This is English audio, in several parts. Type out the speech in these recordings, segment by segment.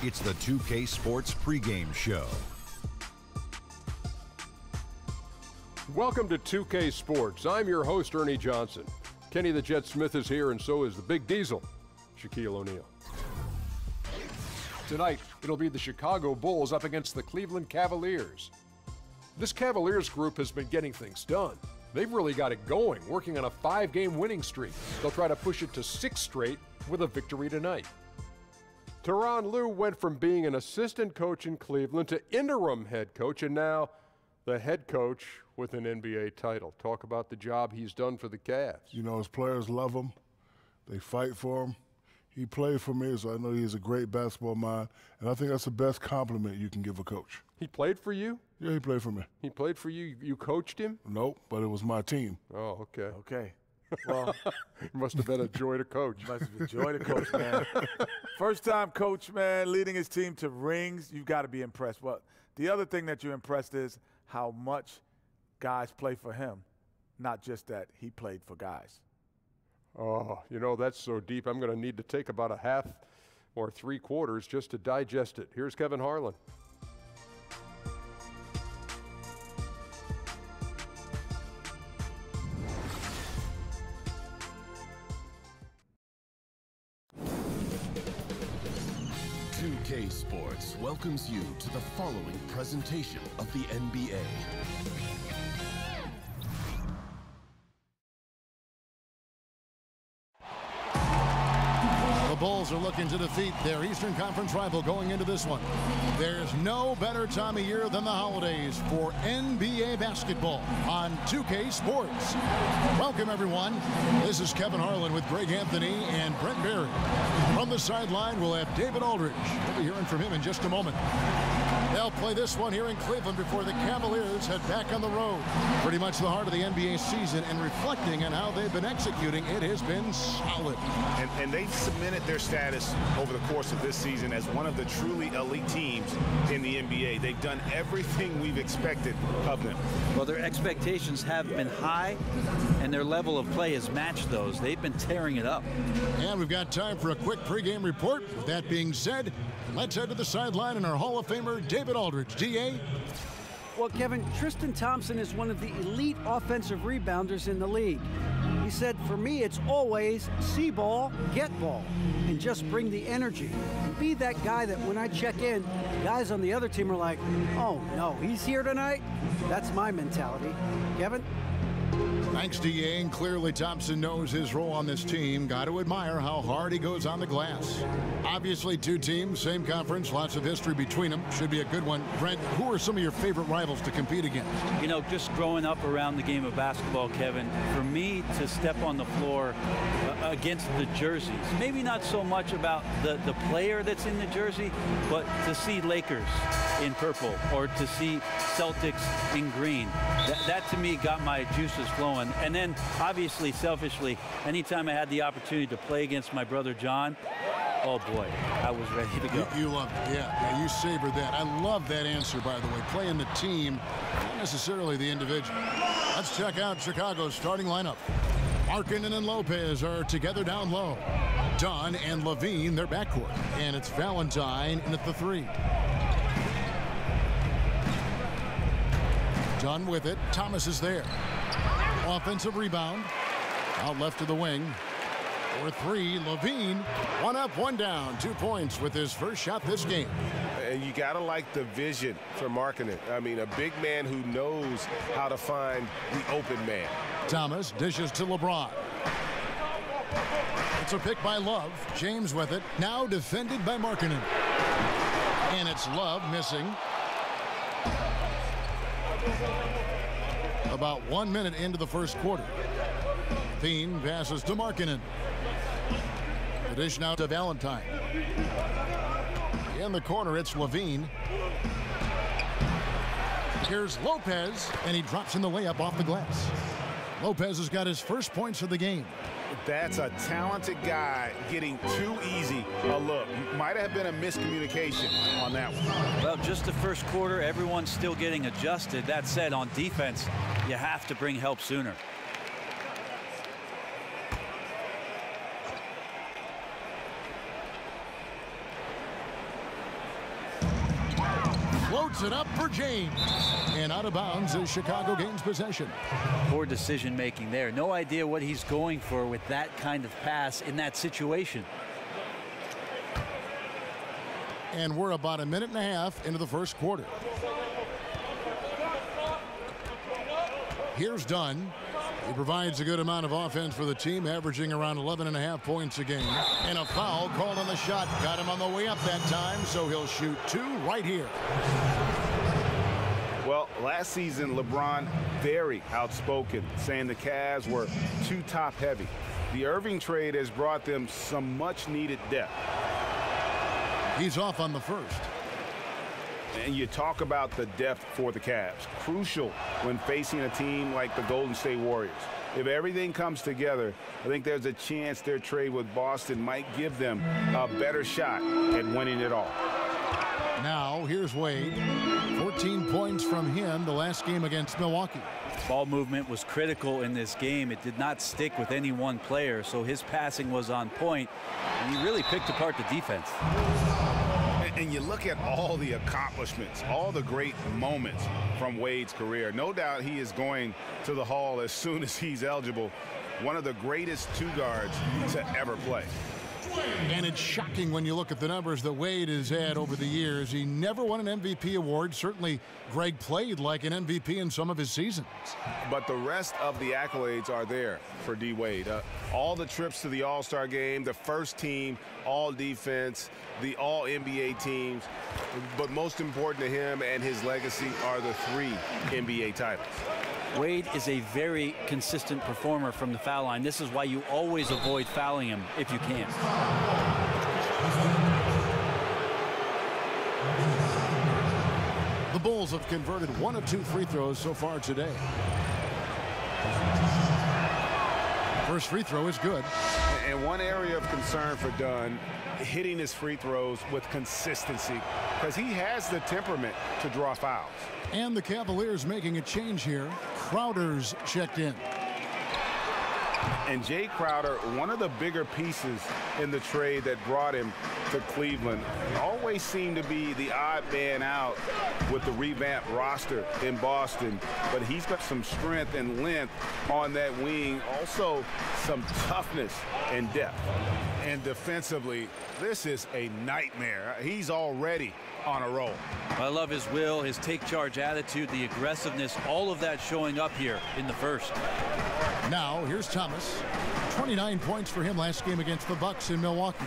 It's the 2K Sports pregame show. Welcome to 2K Sports. I'm your host, Ernie Johnson. Kenny the Jet Smith is here, and so is the Big Diesel, Shaquille O'Neal. Tonight, it'll be the Chicago Bulls up against the Cleveland Cavaliers. This Cavaliers group has been getting things done. They've really got it going, working on a 5-game winning streak. They'll try to push it to 6 straight with a victory tonight. Tyronn Lue went from being an assistant coach in Cleveland to interim head coach, and now the head coach with an NBA title. Talk about the job he's done for the Cavs. You know, his players love him. They fight for him. He played for me, so I know he's a great basketball mind, and I think that's the best compliment you can give a coach. He played for you? Yeah, he played for me. He played for you? You coached him? Nope, but it was my team. Oh, okay. Okay. Well, it must have been a joy to coach. Must have been a joy to coach, man. First time coach, man, leading his team to rings, you've got to be impressed. Well, the other thing that you're impressed is how much guys play for him, not just that he played for guys. Oh, you know, that's so deep. I'm going to need to take about a half or 3/4 just to digest it. Here's Kevin Harlan. Sports welcomes you to the following presentation of the NBA. The Bulls are looking to defeat their Eastern Conference rival going into this one. There's no better time of year than the holidays for NBA basketball on 2K Sports. Welcome, everyone. This is Kevin Harlan with Greg Anthony and Brent Barry. From the sideline, we'll have David Aldridge. We'll be hearing from him in just a moment. They'll play this one here in Cleveland before the Cavaliers head back on the road. Pretty much the heart of the NBA season, and reflecting on how they've been executing, it has been solid. And they've cemented their status over the course of this season as one of the truly elite teams in the NBA. They've done everything we've expected of them. Well, their expectations have been high, and their level of play has matched those. They've been tearing it up. And we've got time for a quick pregame report. With that being said, let's head to the sideline and our Hall of Famer, David Aldridge. DA? Well, Kevin, Tristan Thompson is one of the elite offensive rebounders in the league. He said, for me, it's always see ball, get ball, and just bring the energy. And be that guy that when I check in, guys on the other team are like, oh, no, he's here tonight? That's my mentality. Kevin? Thanks, DA, and clearly Thompson knows his role on this team. Got to admire how hard he goes on the glass. Obviously, two teams, same conference, lots of history between them. Should be a good one. Brent, who are some of your favorite rivals to compete against? You know, just growing up around the game of basketball, Kevin, for me to step on the floor against the jerseys, maybe not so much about the player that's in the jersey, but to see Lakers in purple or to see Celtics in green. That to me got my juices flowing. And then obviously, selfishly, anytime I had the opportunity to play against my brother John, oh boy, I was ready to go. You loved it, yeah, you savored that. I love that answer, by the way, playing the team, not necessarily the individual. Let's check out Chicago's starting lineup. Markkanen and Lopez are together down low. Dunn and Levine, their backcourt. And it's Valentine in at the 3. Dunn with it. Thomas is there. Offensive rebound. Out left to the wing. For 3, Levine. 1 up, 1 down. 2 points with his first shot this game. And you got to like the vision for Markkanen. I mean, a big man who knows how to find the open man. Thomas dishes to LeBron. It's a pick by Love. James with it. Now defended by Markkanen. And it's Love missing. About 1 minute into the first quarter. Thien passes to Markkanen. The dish now to Valentine. In the corner, it's Levine. Here's Lopez, and he drops in the layup off the glass. Lopez has got his first points of the game. That's a talented guy getting too easy a look. Might have been a miscommunication on that one. Well, just the first quarter, everyone's still getting adjusted. That said, on defense, you have to bring help sooner. puts it up for James. And out of bounds is Chicago gains possession. Poor decision making there. No idea what he's going for with that kind of pass in that situation. And we're about a minute and a half into the first quarter. Here's Dunn. He provides a good amount of offense for the team, averaging around 11.5 points a game. And a foul called on the shot. Got him on the way up that time, so he'll shoot 2 right here. Well, last season, LeBron very outspoken, saying the Cavs were too top-heavy. The Irving trade has brought them some much-needed depth. He's off on the first. And you talk about the depth for the Cavs. Crucial when facing a team like the Golden State Warriors. If everything comes together, I think there's a chance their trade with Boston might give them a better shot at winning it all. Now, here's Wade. 14 points from him the last game against Milwaukee. Ball movement was critical in this game. It did not stick with any one player, so his passing was on point, and he really picked apart the defense. And you look at all the accomplishments, all the great moments from Wade's career. No doubt he is going to the Hall as soon as he's eligible. One of the greatest two guards to ever play. And it's shocking when you look at the numbers that Wade has had over the years. He never won an MVP award. Certainly, Greg played like an MVP in some of his seasons. But the rest of the accolades are there for D. Wade. All the trips to the All-Star game, the first team, all defense, the all-NBA teams. But most important to him and his legacy are the 3 NBA titles. Wade is a very consistent performer from the foul line. This is why you always avoid fouling him if you can. The Bulls have converted 1 of 2 free throws so far today. First free throw is good. And one area of concern for Dunn, hitting his free throws with consistency, because he has the temperament to draw fouls. And the Cavaliers making a change here. Crowder's checked in. And Jay Crowder, one of the bigger pieces in the trade that brought him to Cleveland, always seemed to be the odd man out with the revamped roster in Boston. But he's got some strength and length on that wing, also some toughness and depth. And defensively, this is a nightmare. He's already on a roll. I love his will, his take charge attitude, the aggressiveness, all of that showing up here in the first. Now here's Thomas. 29 points for him last game against the Bucks in Milwaukee.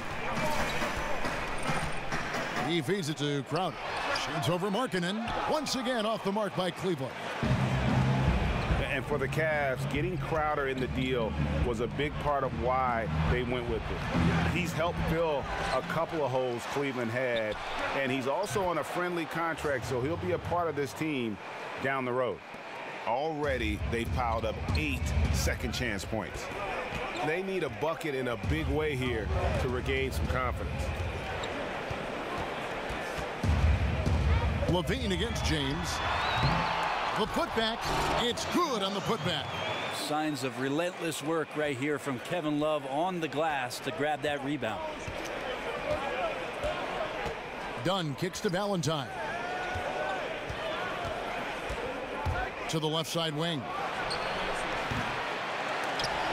He feeds it to Crowder. Shoots over Markkanen. Once again off the mark by Cleveland. And for the Cavs, getting Crowder in the deal was a big part of why they went with it. He's helped fill a couple of holes Cleveland had, and he's also on a friendly contract, so he'll be a part of this team down the road. Already, they've piled up 8 second-chance points. They need a bucket in a big way here to regain some confidence. Levine against James. The putback, it's good on the putback. Signs of relentless work right here from Kevin Love on the glass to grab that rebound. Dunn kicks to Valentine. To the left side wing.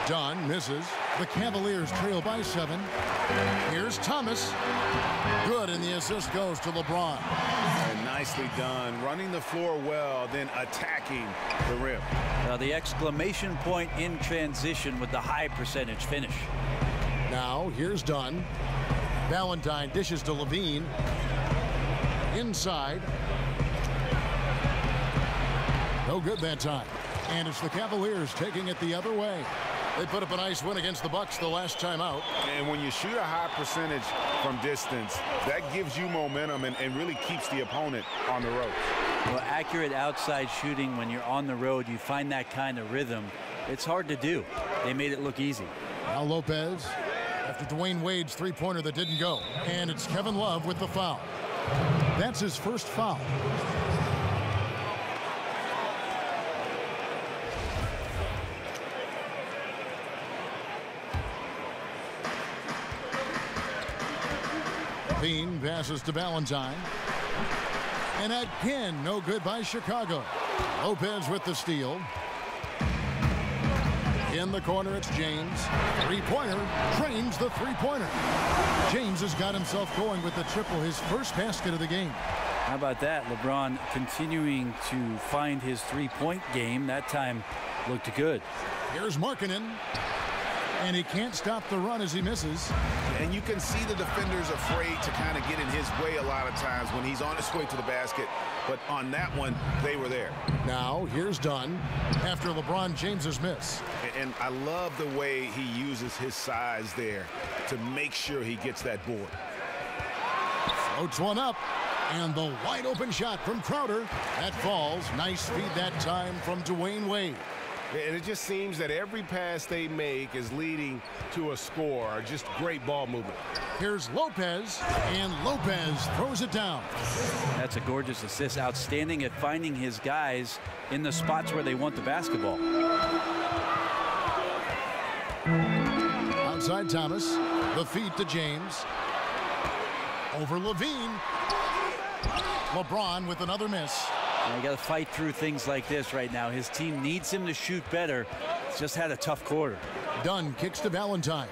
Dunn misses. The Cavaliers trail by 7. Here's Thomas. Good, and the assist goes to LeBron. And nicely done, running the floor well, then attacking the rim. Now the exclamation point in transition with the high percentage finish. Now here's Dunn. Valentine dishes to Levine. Inside. No good that time. And it's the Cavaliers taking it the other way. They put up a nice win against the Bucks the last time out. And when you shoot a high percentage from distance, that gives you momentum and really keeps the opponent on the road. Well, accurate outside shooting when you're on the road, you find that kind of rhythm. It's hard to do. They made it look easy. Now Lopez after Dwayne Wade's three-pointer that didn't go. And it's Kevin Love with the foul. That's his first foul. Bean passes to Valentine. And again, no good by Chicago. Lopez with the steal. In the corner, it's James. Three-pointer, drains the three-pointer. James has got himself going with the triple, his first basket of the game. How about that? LeBron continuing to find his three-point game. That time looked good. Here's Markkanen. And he can't stop the run as he misses. And you can see the defenders afraid to kind of get in his way a lot of times when he's on his way to the basket. But on that one, they were there. Now, here's Dunn after LeBron James's miss. And I love the way he uses his size there to make sure he gets that board. Floats one up. And the wide open shot from Crowder. That falls. Nice feed that time from Dwayne Wade. And it just seems that every pass they make is leading to a score. Just great ball movement. Here's Lopez, and Lopez throws it down. That's a gorgeous assist. Outstanding at finding his guys in the spots where they want the basketball. Outside Thomas. The feed to James. Over Levine. LeBron with another miss. You got to fight through things like this right now. His team needs him to shoot better. He's just had a tough quarter. Dunn kicks to Valentine.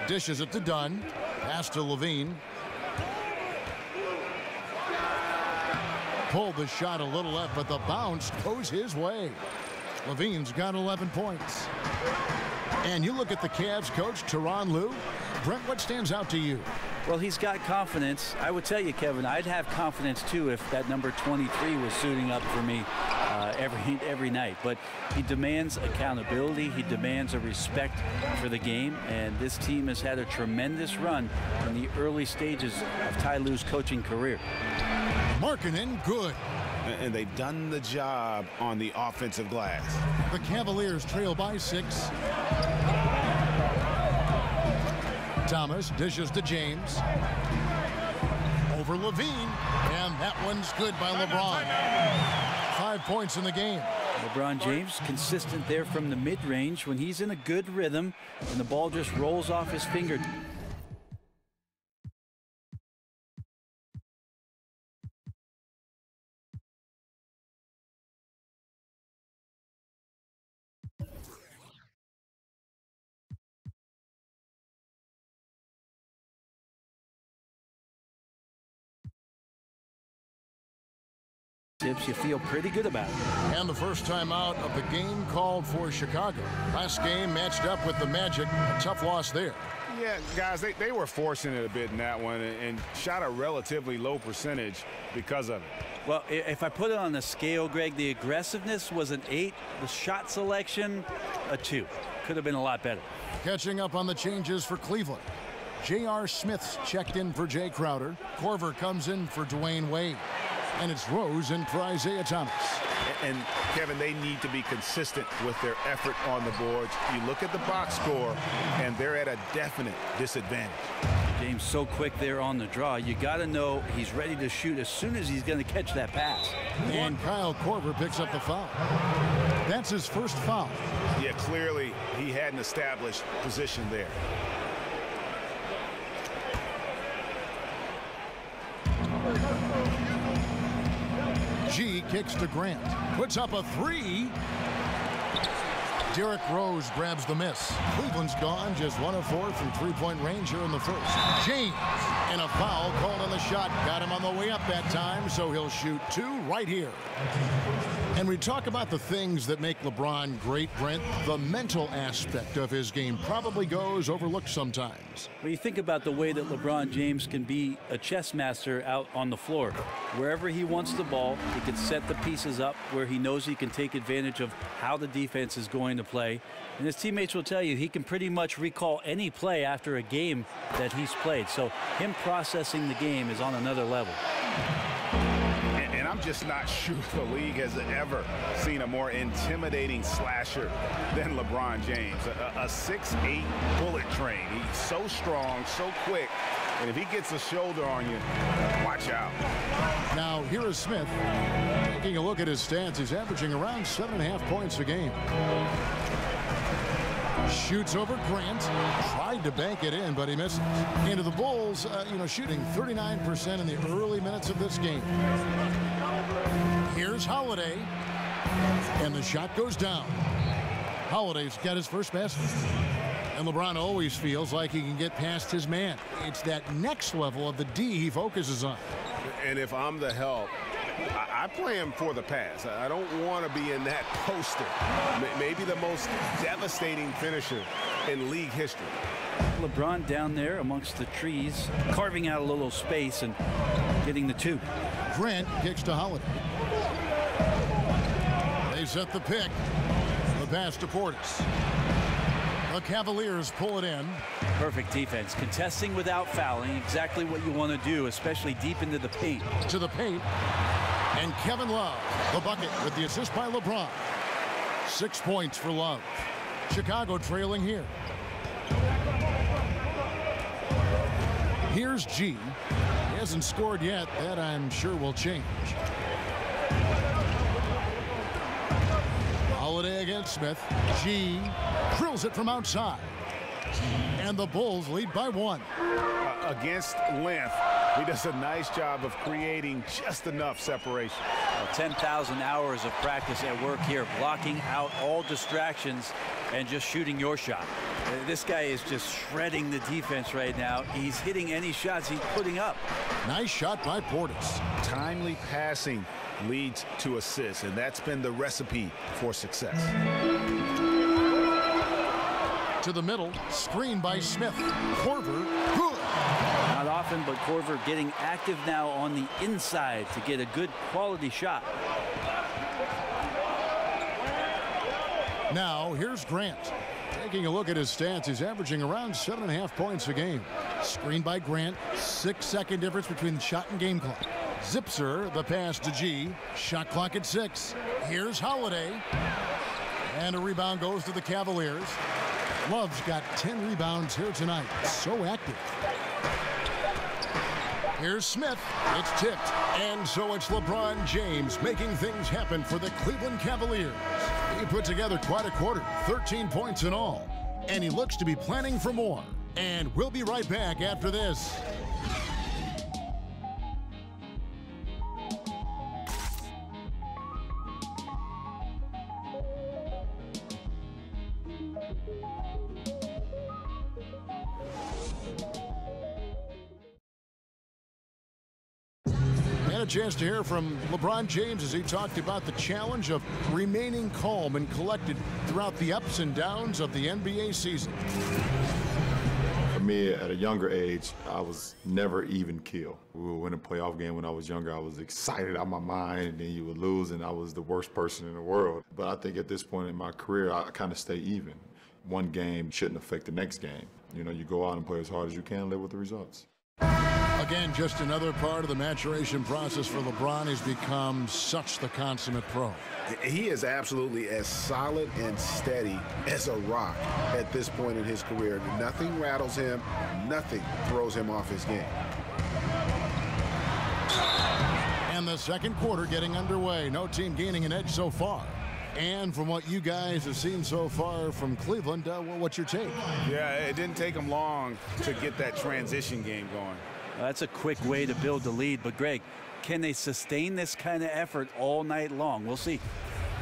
Dishes it to Dunn. Pass to Levine. Pulled the shot a little left, but the bounce goes his way. Levine's got 11 points. And you look at the Cavs coach, Tyronn Lue. Brent, what stands out to you? Well, he's got confidence. I would tell you, Kevin, I'd have confidence too if that number 23 was suiting up for me every night. But he demands accountability. He demands a respect for the game. And this team has had a tremendous run in the early stages of Ty Lue's coaching career. Markkanen, good. And they've done the job on the offensive glass. The Cavaliers trail by 6. Thomas dishes to James. Over Levine. And that one's good by LeBron. 5 points in the game. LeBron James consistent there from the mid-range when he's in a good rhythm and the ball just rolls off his finger. You feel pretty good about it. And the first time out of the game called for Chicago. Last game matched up with the Magic. A tough loss there. Yeah, guys, they were forcing it a bit in that one and shot a relatively low percentage because of it. Well, if I put it on a scale, Greg, the aggressiveness was an 8. The shot selection, a 2. Could have been a lot better. Catching up on the changes for Cleveland. J.R. Smith's checked in for Jay Crowder. Korver comes in for Dwayne Wade. And it's Rose in for Isaiah Thomas. And, Kevin, they need to be consistent with their effort on the boards. You look at the box score, and they're at a definite disadvantage. James so quick there on the draw. You got to know he's ready to shoot as soon as he's going to catch that pass. And Kyle Korver picks up the foul. That's his first foul. Yeah, clearly he had an established position there. G kicks to Grant. Puts up a 3. Derrick Rose grabs the miss. Cleveland's gone just 1 of 4 from three-point range here in the first. James, and a foul called on the shot. Got him on the way up that time, so he'll shoot 2 right here. And we talk about the things that make LeBron great, Brent. The mental aspect of his game probably goes overlooked sometimes. When you think about the way that LeBron James can be a chess master out on the floor. Wherever he wants the ball, he can set the pieces up where he knows he can take advantage of how the defense is going to play. And his teammates will tell you he can pretty much recall any play after a game that he's played. So him processing the game is on another level. And I'm just not sure the league has ever seen a more intimidating slasher than LeBron James. A 6'8" bullet train. He's so strong, so quick. And if he gets a shoulder on you, watch out. Now, here is Smith. Taking a look at his stats, he's averaging around 7.5 points a game. Shoots over Grant. Tried to bank it in, but he misses. Into the Bulls, shooting 39% in the early minutes of this game. Here's Holiday. And the shot goes down. Holiday's got his first basket. And LeBron always feels like he can get past his man. It's that next level of the D he focuses on. And if I'm the help, I play him for the pass. I don't want to be in that poster. Maybe the most devastating finisher in league history. LeBron down there amongst the trees, carving out a little space and getting the two. Grant kicks to Holiday. They set the pick. The pass to Portis. The Cavaliers pull it in. Perfect defense. Contesting without fouling. Exactly what you want to do, especially deep into the paint. To the paint. And Kevin Love, the bucket with the assist by LeBron. 6 points for Love. Chicago trailing here. Here's G. He hasn't scored yet. That I'm sure will change. Holiday against Smith. G drills it from outside. And the Bulls lead by 1. Against length, he does a nice job of creating just enough separation. 10,000 hours of practice at work here, blocking out all distractions and just shooting your shot. This guy is just shredding the defense right now. He's hitting any shots he's putting up. Nice shot by Portis. Timely passing leads to assists, and that's been the recipe for success. To the middle, screen by Smith. Korver, good. Not often, but Korver getting active now on the inside to get a good quality shot. Now here's Grant. Taking a look at his stats, he's averaging around 7.5 points a game. Screened by Grant. 6-second difference between shot and game clock. Zipser, the pass to G. Shot clock at 6. Here's Holiday. And a rebound goes to the Cavaliers. Love's got 10 rebounds here tonight. So active. Here's Smith. It's tipped. And so it's LeBron James making things happen for the Cleveland Cavaliers. He put together quite a quarter, 13 points in all. And he looks to be planning for more. And we'll be right back after this. A chance to hear from LeBron James as he talked about the challenge of remaining calm and collected throughout the ups and downs of the NBA season. For me, at a younger age, I was never even keel. We would win a playoff game when I was younger. I was excited out of my mind, and then you would lose, and I was the worst person in the world. But I think at this point in my career, I kind of stay even. One game shouldn't affect the next game. You know, you go out and play as hard as you can, live with the results. Again, just another part of the maturation process for LeBron. He's become such the consummate pro. He is absolutely as solid and steady as a rock at this point in his career. Nothing rattles him. Nothing throws him off his game. And the second quarter getting underway. No team gaining an edge so far. And from what you guys have seen so far from Cleveland, what's your take? Yeah, it didn't take them long to get that transition game going. That's a quick way to build the lead. But, Greg, can they sustain this kind of effort all night long? We'll see.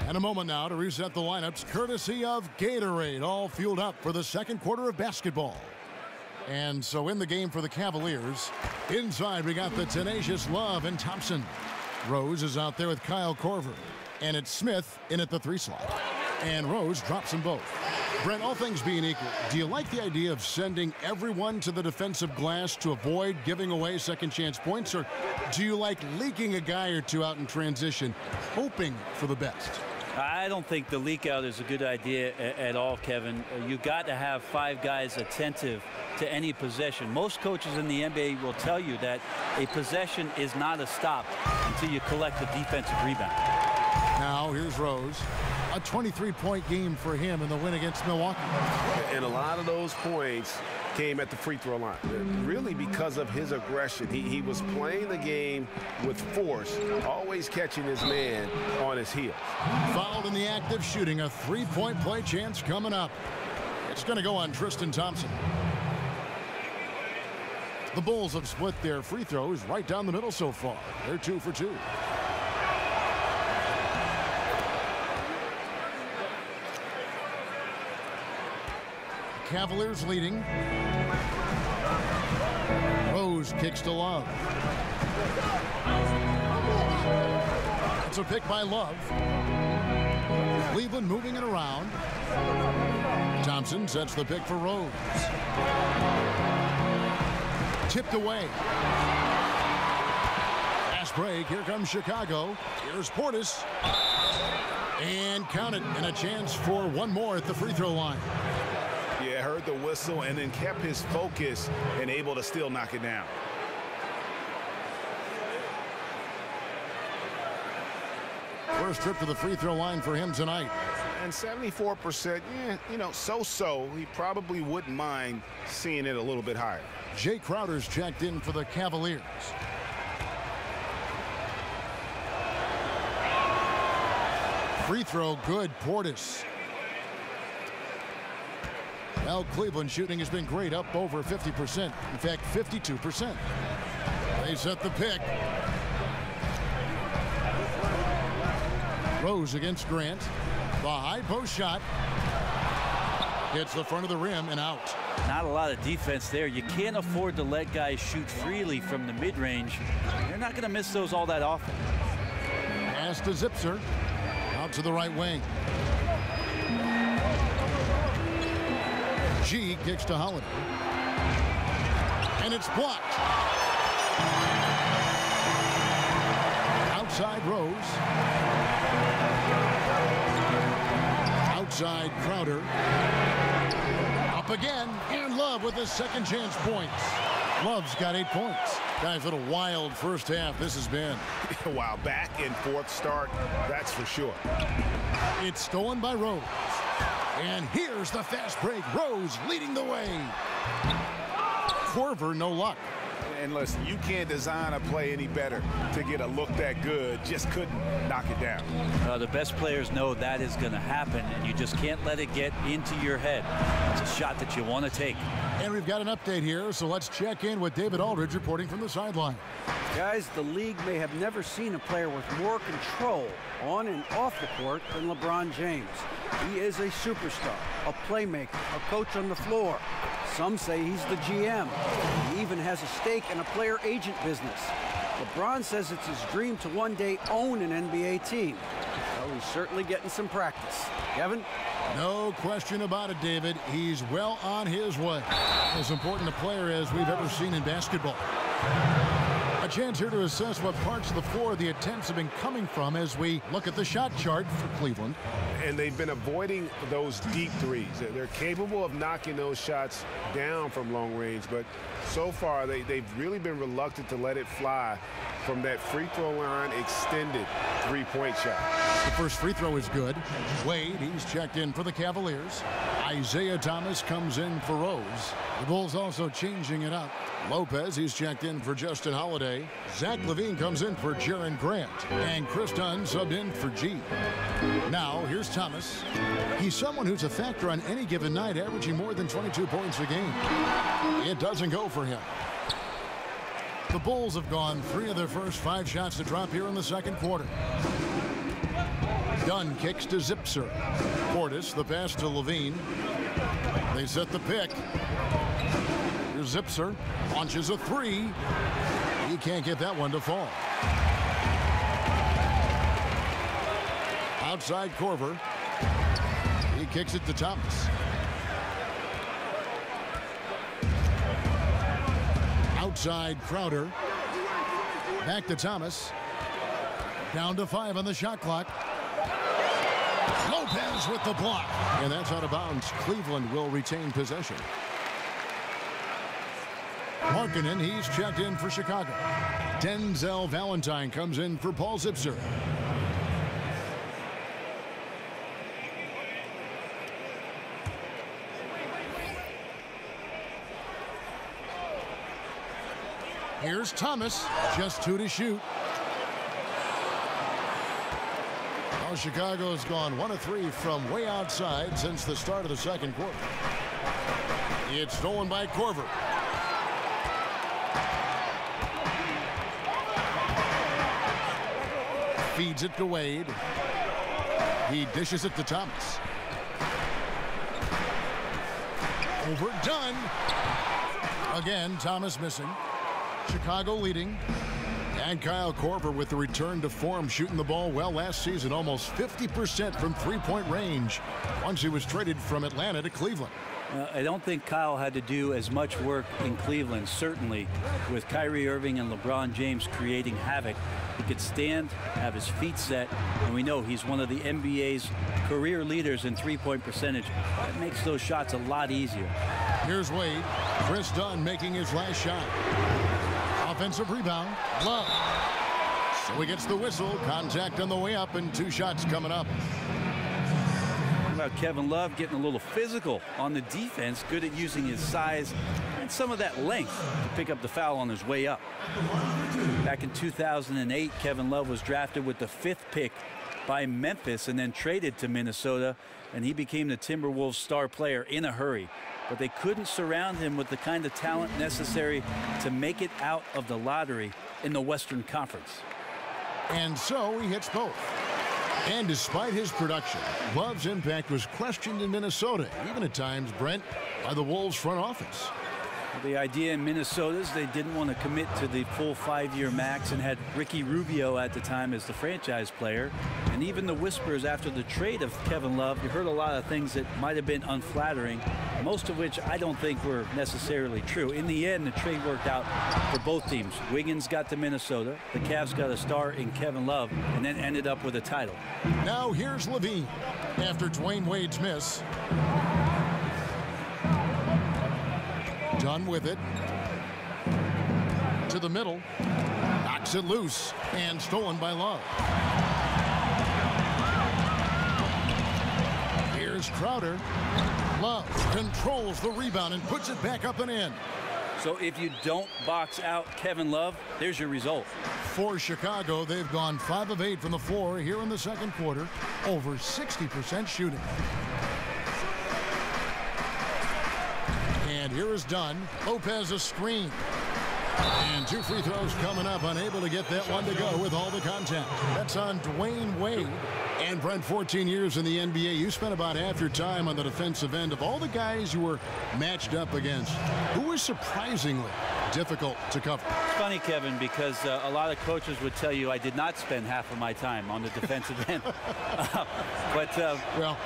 And a moment now to reset the lineups, courtesy of Gatorade, all fueled up for the second quarter of basketball. And so in the game for the Cavaliers, inside we got the tenacious Love and Thompson. Rose is out there with Kyle Korver. And it's Smith in at the 3 slot. And Rose drops them both. Brent, all things being equal, do you like the idea of sending everyone to the defensive glass to avoid giving away second chance points? Or do you like leaking a guy or two out in transition, hoping for the best? I don't think the leak out is a good idea at all, Kevin. You've got to have 5 guys attentive to any possession. Most coaches in the NBA will tell you that a possession is not a stop until you collect the defensive rebound. Now here's Rose. A 23-point game for him in the win against Milwaukee. And a lot of those points came at the free throw line. Really because of his aggression. He was playing the game with force, always catching his man on his heels. Fouled in the act of shooting. A 3-point play chance coming up. It's going to go on Tristan Thompson. The Bulls have split their free throws right down the middle so far. They're 2 for 2. Cavaliers leading. Rose kicks to Love. It's a pick by Love. Cleveland moving it around. Thompson sets the pick for Rose. Tipped away. Fast break. Here comes Chicago. Here's Portis. And count it. And a chance for one more at the free throw line. Yeah, heard the whistle and then kept his focus and able to still knock it down. First trip to the free throw line for him tonight. And 74%, yeah, you know, so-so. He probably wouldn't mind seeing it a little bit higher. Jay Crowder's checked in for the Cavaliers. Free throw good, Portis. Well, Cleveland shooting has been great, up over 50%. In fact, 52%. They set the pick. Rose against Grant. The high post shot. Hits the front of the rim and out. Not a lot of defense there. You can't afford to let guys shoot freely from the mid-range. They're not going to miss those all that often. Pass to Zipser. Out to the right wing. G kicks to Holiday. And it's blocked. Outside Rose. Outside Crowder. Up again. And Love with his second chance points. Love's got 8 points. Guys, what a wild first half this has been. Wow, back and forth start, that's for sure. It's stolen by Rose. And here's the fast break. Rose leading the way. Korver, no luck. And listen, you can't design a play any better to get a look that good. Just couldn't knock it down. The best players know that is going to happen, and you just can't let it get into your head. It's a shot that you want to take. And we've got an update here, so let's check in with David Aldridge reporting from the sideline. Guys, the league may have never seen a player with more control on and off the court than LeBron James. He is a superstar, a playmaker, a coach on the floor. Some say he's the GM. He even has a stake in a player agent business. LeBron says it's his dream to one day own an NBA team. So he's certainly getting some practice. Kevin? No question about it, David. He's well on his way. As important a player as we've ever seen in basketball. A chance here to assess what parts of the floor the attempts have been coming from as we look at the shot chart for Cleveland. And they've been avoiding those deep threes. They're capable of knocking those shots down from long range, but so far they've really been reluctant to let it fly from that free throw line extended three-point shot. The first free throw is good. Wade, he's checked in for the Cavaliers. Isaiah Thomas comes in for Rose. The Bulls also changing it up. Lopez, he's checked in for Justin Holiday. Zach LaVine comes in for Jaren Grant. And Chris Dunn subbed in for G. Now, here's Thomas. He's someone who's a factor on any given night, averaging more than 22 points a game. It doesn't go for him. The Bulls have gone 3 of their first 5 shots to drop here in the second quarter. Dunn kicks to Zipser. Portis, the pass to LaVine. They set the pick. Here's Zipser. Launches a 3. He can't get that one to fall. Outside Korver. He kicks it to Thomas. Outside Crowder. Back to Thomas. Down to 5 on the shot clock. Lopez with the block. And that's out of bounds. Cleveland will retain possession. Markkanen, he's checked in for Chicago. Denzel Valentine comes in for Paul Zipser. Here's Thomas, just 2 to shoot. Well, Chicago's gone 1 of 3 from way outside since the start of the second quarter. It's stolen by Korver. Feeds it to Wade. He dishes it to Thomas. Overdone. Again, Thomas missing. Chicago leading. And Kyle Korver with the return to form, shooting the ball well last season, almost 50% from three-point range once he was traded from Atlanta to Cleveland. I don't think Kyle had to do as much work in Cleveland, certainly with Kyrie Irving and LeBron James creating havoc. He could stand, have his feet set, and we know he's one of the NBA's career leaders in three-point percentage. That makes those shots a lot easier. Here's Wade. Chris Dunn making his last shot. Offensive rebound. Love. So he gets the whistle. Contact on the way up, and 2 shots coming up. How about Kevin Love getting a little physical on the defense, good at using his size and some of that length to pick up the foul on his way up. Back in 2008, Kevin Love was drafted with the 5th pick by Memphis and then traded to Minnesota, and he became the Timberwolves star player in a hurry. But they couldn't surround him with the kind of talent necessary to make it out of the lottery in the Western Conference. And so he hits both. And despite his production, Love's impact was questioned in Minnesota, even at times, Brent, by the Wolves front office. The idea in Minnesota is they didn't want to commit to the full 5-year max and had Ricky Rubio at the time as the franchise player. And even the whispers after the trade of Kevin Love, you heard a lot of things that might have been unflattering, most of which I don't think were necessarily true. In the end, the trade worked out for both teams. Wiggins got to Minnesota, the Cavs got a star in Kevin Love, and then ended up with a title. Now here's Levine after Dwayne Wade's miss. Done with it. To the middle. Knocks it loose. And stolen by Love. Here's Crowder. Love controls the rebound and puts it back up and in. So if you don't box out Kevin Love, there's your result. For Chicago, they've gone 5 of 8 from the floor here in the second quarter. Over 60% shooting. And here is Dunn. Lopez a screen. And 2 free throws coming up. Unable to get that one to go with all the contact. That's on Dwayne Wade. And Brent, 14 years in the NBA. You spent about half your time on the defensive end. Of all the guys you were matched up against, who was surprisingly difficult to cover? It's funny, Kevin, because a lot of coaches would tell you I did not spend half of my time on the defensive end. Well,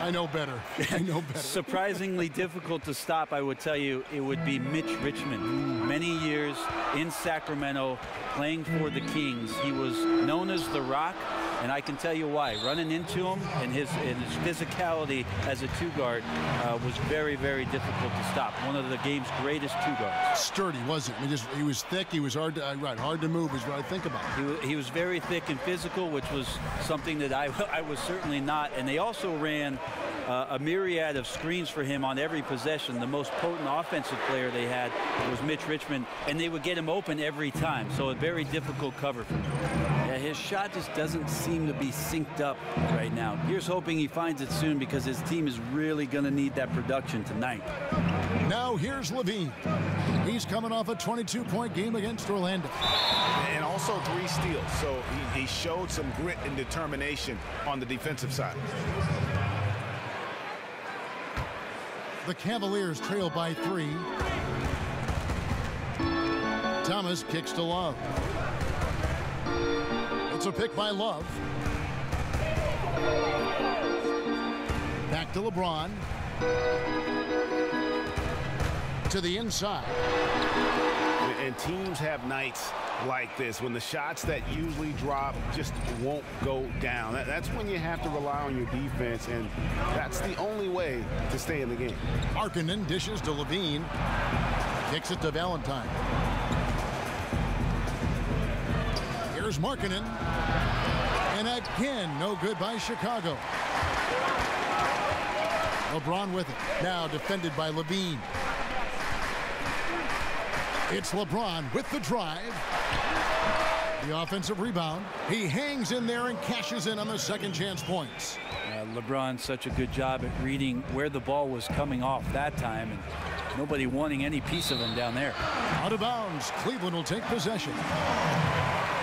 I know better. I know better. Surprisingly difficult to stop, I would tell you, it would be Mitch Richmond. Many years in Sacramento playing for the Kings. He was known as the Rock, and I can tell you why. Running into him and his physicality as a 2-guard was very, very difficult to stop. One of the game's greatest 2-guards. Sturdy, wasn't he? He was thick. He was hard to move is what I think about. He was very thick and physical, which was something that I was certainly not. And they also ran a myriad of screens for him on every possession. The most potent offensive player they had was Mitch Richmond, and they would get him open every time. So a very difficult cover for him. Yeah, his shot just doesn't seem to be synced up right now. Here's hoping he finds it soon, because his team is really going to need that production tonight. Now here's Levine. He's coming off a 22-point game against Orlando. And also 3 steals. So he showed some grit and determination on the defensive side. The Cavaliers trail by 3. Thomas kicks to Love. It's a pick by Love. Back to LeBron. To the inside. And teams have nights like this when the shots that usually drop just won't go down. That's when you have to rely on your defense, and that's the only way to stay in the game. Markkanen dishes to Levine. Kicks it to Valentine. Here's Markkanen. And again, no good by Chicago. LeBron with it. Now defended by Levine. It's LeBron with the drive. The offensive rebound. He hangs in there and cashes in on the second chance points. LeBron, such a good job at reading where the ball was coming off that time, and nobody wanting any piece of him down there. Out of bounds. Cleveland will take possession.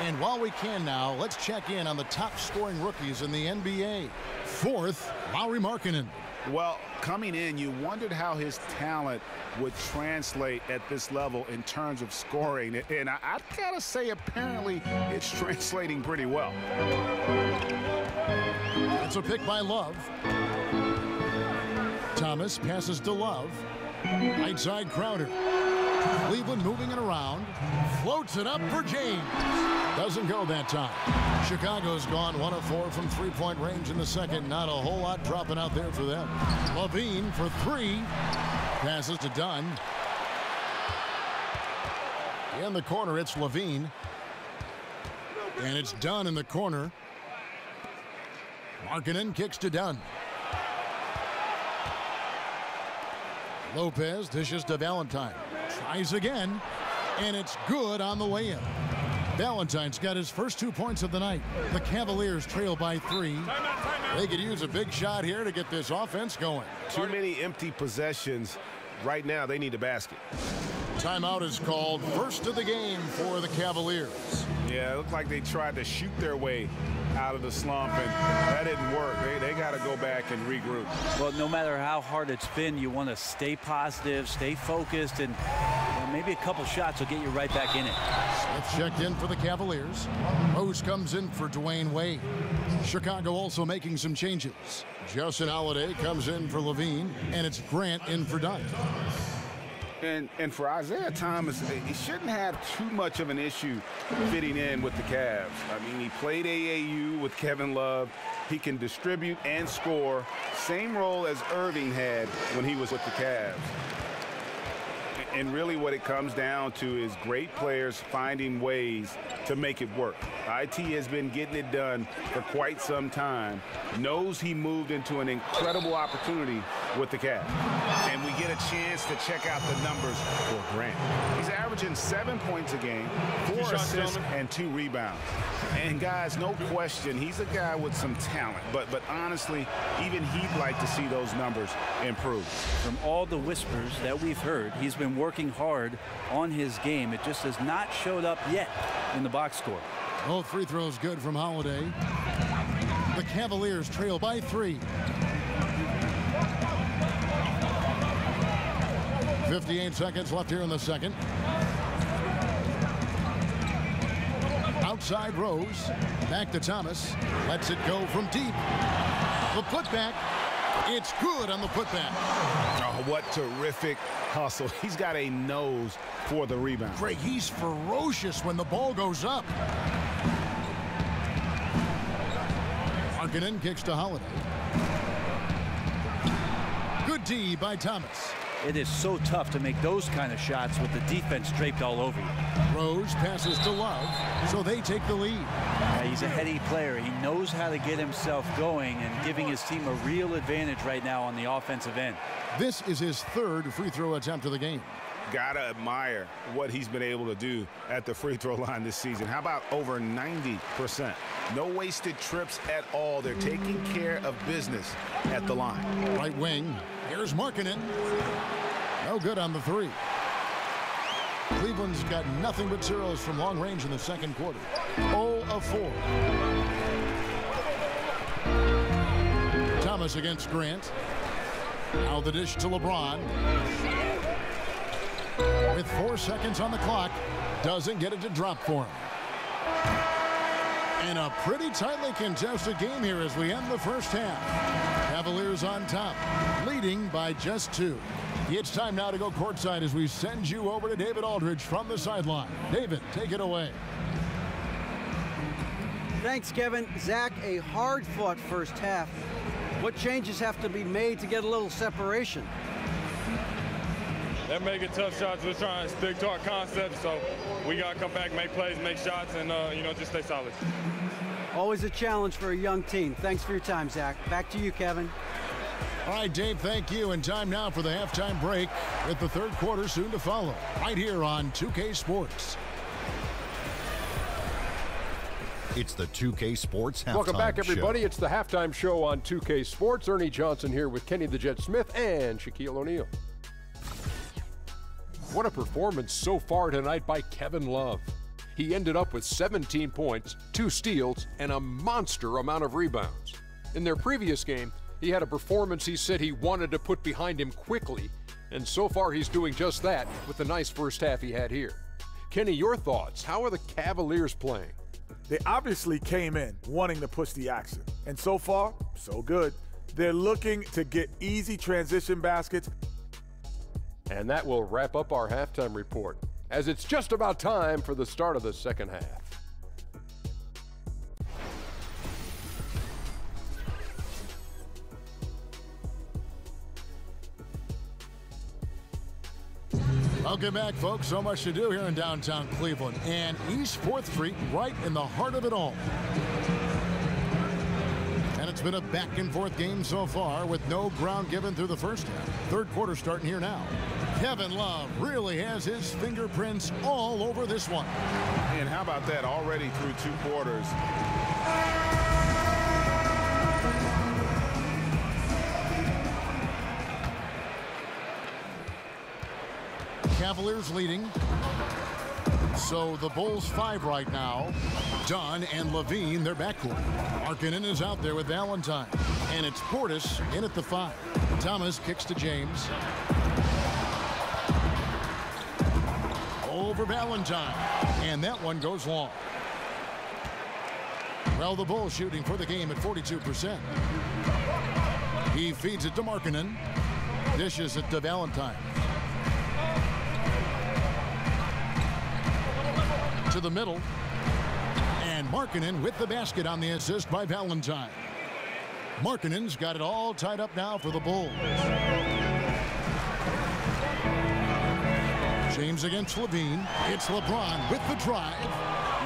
And while we can now, let's check in on the top scoring rookies in the NBA. Fourth, Lauri Markkanen. Well, coming in, you wondered how his talent would translate at this level in terms of scoring. And I've got to say, apparently, it's translating pretty well. It's a pick by Love. Thomas passes to Love. Right side Crowder. Cleveland moving it around. Floats it up for James. Doesn't go that time. Chicago's gone 1 of 4 from three-point range in the second. Not a whole lot dropping out there for them. Levine for 3. Passes to Dunn. In the corner, it's Levine. And it's Dunn in the corner. Markkanen kicks to Dunn. Lopez dishes to Valentine. Tries again, and it's good on the way in. Valentine's got his first 2 points of the night. The Cavaliers trail by 3. They could use a big shot here to get this offense going. Too many empty possessions. Right now, they need a basket. Timeout is called. First of the game for the Cavaliers. Yeah, it looked like they tried to shoot their way out of the slump, and that didn't work. They got to go back and regroup. Well, no matter how hard it's been, you want to stay positive, stay focused, and maybe a couple shots will get you right back in it. Smith checked in for the Cavaliers. Rose comes in for Dwayne Wade. Chicago also making some changes. Justin Holiday comes in for Levine, and it's Grant in for Dunn. And for Isaiah Thomas, he shouldn't have too much of an issue fitting in with the Cavs. I mean, he played AAU with Kevin Love. He can distribute and score. Same role as Irving had when he was with the Cavs. And really what it comes down to is great players finding ways to make it work. IT has been getting it done for quite some time. Knows he moved into an incredible opportunity with the Cavs. And we get a chance to check out the numbers for Grant. He's averaging 7 points a game, 4 assists, and 2 rebounds. And guys, no question, he's a guy with some talent. But honestly, even he'd like to see those numbers improve. From all the whispers that we've heard, he's been working hard on his game. It just has not showed up yet in the box score. Both free throws good from Holiday. The Cavaliers trail by 3. 58 seconds left here in the second. Outside Rose. Back to Thomas. Lets it go from deep. The putback. It's good on the putback. Oh, what terrific hustle. He's got a nose for the rebound. Greg, he's ferocious when the ball goes up. Markkanen kicks to Holiday. Good D by Thomas. It is so tough to make those kind of shots with the defense draped all over you. Rose passes to Love, so they take the lead. Yeah, he's a heady player. He knows how to get himself going and giving his team a real advantage right now on the offensive end. This is his 3rd free throw attempt of the game. Gotta admire what he's been able to do at the free throw line this season. How about over 90%? No wasted trips at all. They're taking care of business at the line. Right wing. Here's Markkanen. No good on the 3. Cleveland's got nothing but zeros from long range in the second quarter. 0 of 4. Thomas against Grant. Now the dish to LeBron. With 4 seconds on the clock, doesn't get it to drop for him. And a pretty tightly contested game here as we end the first half. Cavaliers on top, leading by just 2. It's time now to go courtside as we send you over to David Aldridge from the sideline. David, take it away. Thanks, Kevin. Zach, a hard-fought first half. What changes have to be made to get a little separation? They're making tough shots. We're trying to stick to our concept, so we got to come back, make plays, make shots, and, just stay solid. Always a challenge for a young team. Thanks for your time, Zach. Back to you, Kevin. All right, Dave, thank you. And time now for the halftime break with the third quarter soon to follow right here on 2K Sports. It's the 2K Sports Halftime Show. Welcome back, everybody. It's the Halftime Show on 2K Sports. Ernie Johnson here with Kenny the Jet Smith and Shaquille O'Neal. What a performance so far tonight by Kevin Love. He ended up with 17 points, 2 steals, and a monster amount of rebounds. In their previous game, he had a performance he said he wanted to put behind him quickly, and so far he's doing just that with the nice first half he had here. Kenny, your thoughts? How are the Cavaliers playing? They obviously came in wanting to push the action, and so far, so good. They're looking to get easy transition baskets. And that will wrap up our halftime report, as it's just about time for the start of the second half. Welcome back, folks. So much to do here in downtown Cleveland and East 4th Street, right in the heart of it all. And it's been a back-and-forth game so far with no ground given through the first half. Third quarter starting here now. Kevin Love really has his fingerprints all over this one. And how about that, already through 2 quarters? Cavaliers leading. So the Bulls 5 right now. Dunn and Levine, their backcourt. Markkanen is out there with Valentine. And it's Portis in at the 5. Thomas kicks to James. Over Valentine. And that one goes long. Well, the Bulls shooting for the game at 42%. He feeds it to Markkanen. Dishes it to Valentine. To the middle, and Markkanen with the basket on the assist by Valentine. Markkanen's got it all tied up now for the Bulls. James against Levine. It's LeBron with the drive.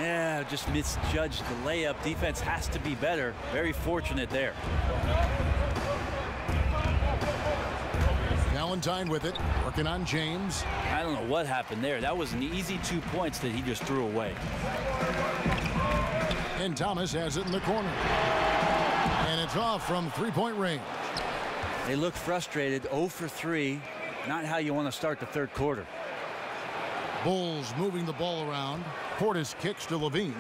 Yeah, just misjudged the layup. Defense has to be better. Very fortunate there. Valentine with it, working on James. I don't know what happened there. That was an easy 2 points that he just threw away. And Thomas has it in the corner. And it's off from 3-point range. They look frustrated, 0 for 3. Not how you want to start the third quarter. Bulls moving the ball around. Portis kicks to Levine.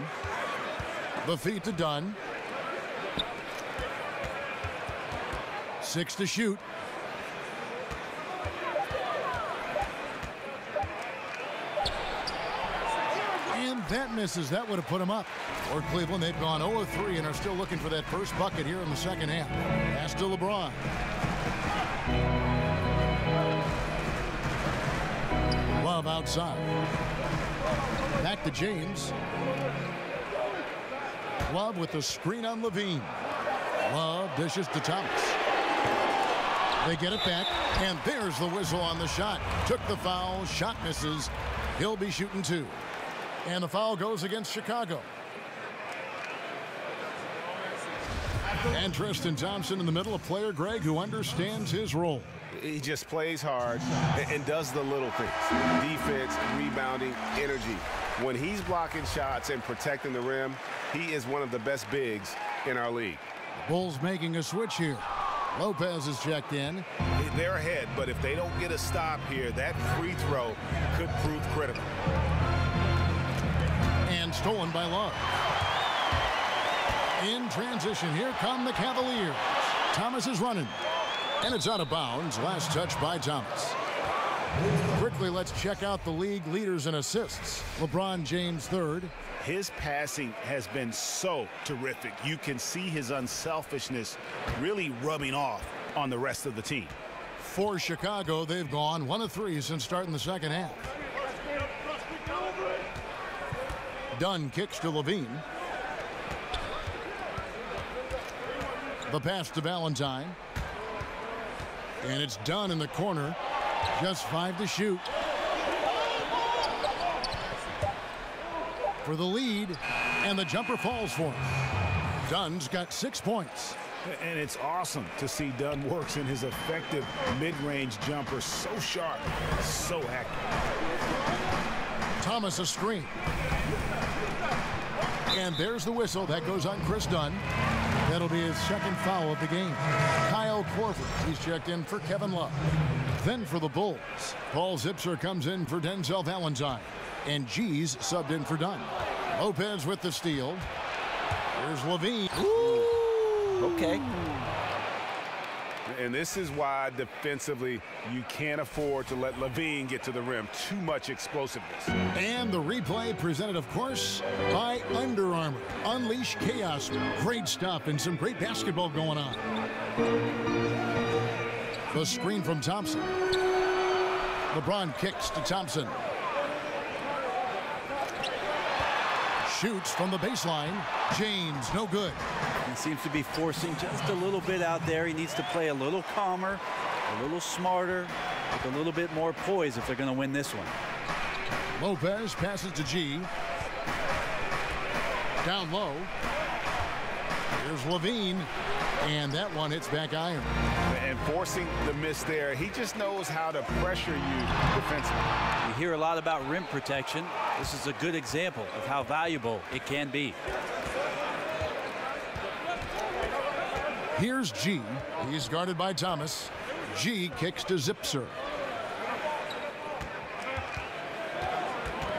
The feed to Dunn. 6 to shoot. That misses. That would have put him up. For Cleveland, they've gone 0-3 and are still looking for that first bucket here in the second half. Pass to LeBron. Love outside. Back to James. Love with the screen on Levine. Love dishes to Thomas. They get it back, and there's the whistle on the shot. Took the foul. Shot misses. He'll be shooting 2. And the foul goes against Chicago. And Tristan Thompson in the middle, a player, Greg, who understands his role. He just plays hard and does the little things. Defense, rebounding, energy. When he's blocking shots and protecting the rim, he is one of the best bigs in our league. The Bulls making a switch here. Lopez is checked in. They're ahead, but if they don't get a stop here, that free throw could prove critical. And stolen by Love. In transition, here come the Cavaliers. Thomas is running. And it's out of bounds. Last touch by Thomas. Quickly, let's check out the league leaders in assists. LeBron James third. His passing has been so terrific. You can see his unselfishness really rubbing off on the rest of the team. For Chicago, they've gone 1 of 3 since starting the second half. Dunn kicks to Levine. The pass to Valentine. And it's Dunn in the corner. Just 5 to shoot. For the lead. And the jumper falls for him. Dunn's got 6 points. And it's awesome to see Dunn works in his effective mid-range jumper. So sharp, so active. Thomas a screen. And there's the whistle. That goes on Chris Dunn. That'll be his second foul of the game. Kyle Korver, he's checked in for Kevin Love. Then for the Bulls, Paul Zipser comes in for Denzel Valentine. And G's subbed in for Dunn. Lopez with the steal. Here's Levine. Ooh. Okay. And this is why defensively you can't afford to let Levine get to the rim. Too much explosiveness. And the replay presented, of course, by Under Armour. Unleash chaos. Great stuff and some great basketball going on. The screen from Thompson. LeBron kicks to Thompson. Shoots from the baseline. James, no good. He seems to be forcing just a little bit out there. He needs to play a little calmer, a little smarter, with a little bit more poise if they're going to win this one. Lopez passes to G. Down low. Here's Levine. And that one hits back iron. And forcing the miss there, he just knows how to pressure you defensively. You hear a lot about rim protection. This is a good example of how valuable it can be. Here's G. He's guarded by Thomas. G kicks to Zipser.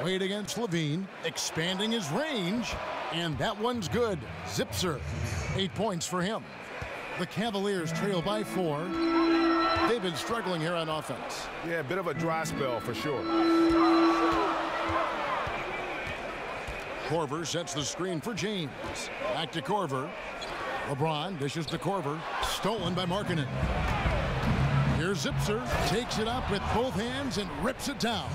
Wade against Levine, expanding his range, and that one's good. Zipser, 8 points for him. The Cavaliers trail by 4. They've been struggling here on offense. Yeah, a bit of a dry spell for sure. Korver sets the screen for James. Back to Korver. LeBron dishes to Korver. Stolen by Markkanen. Here's Zipser. Takes it up with both hands and rips it down.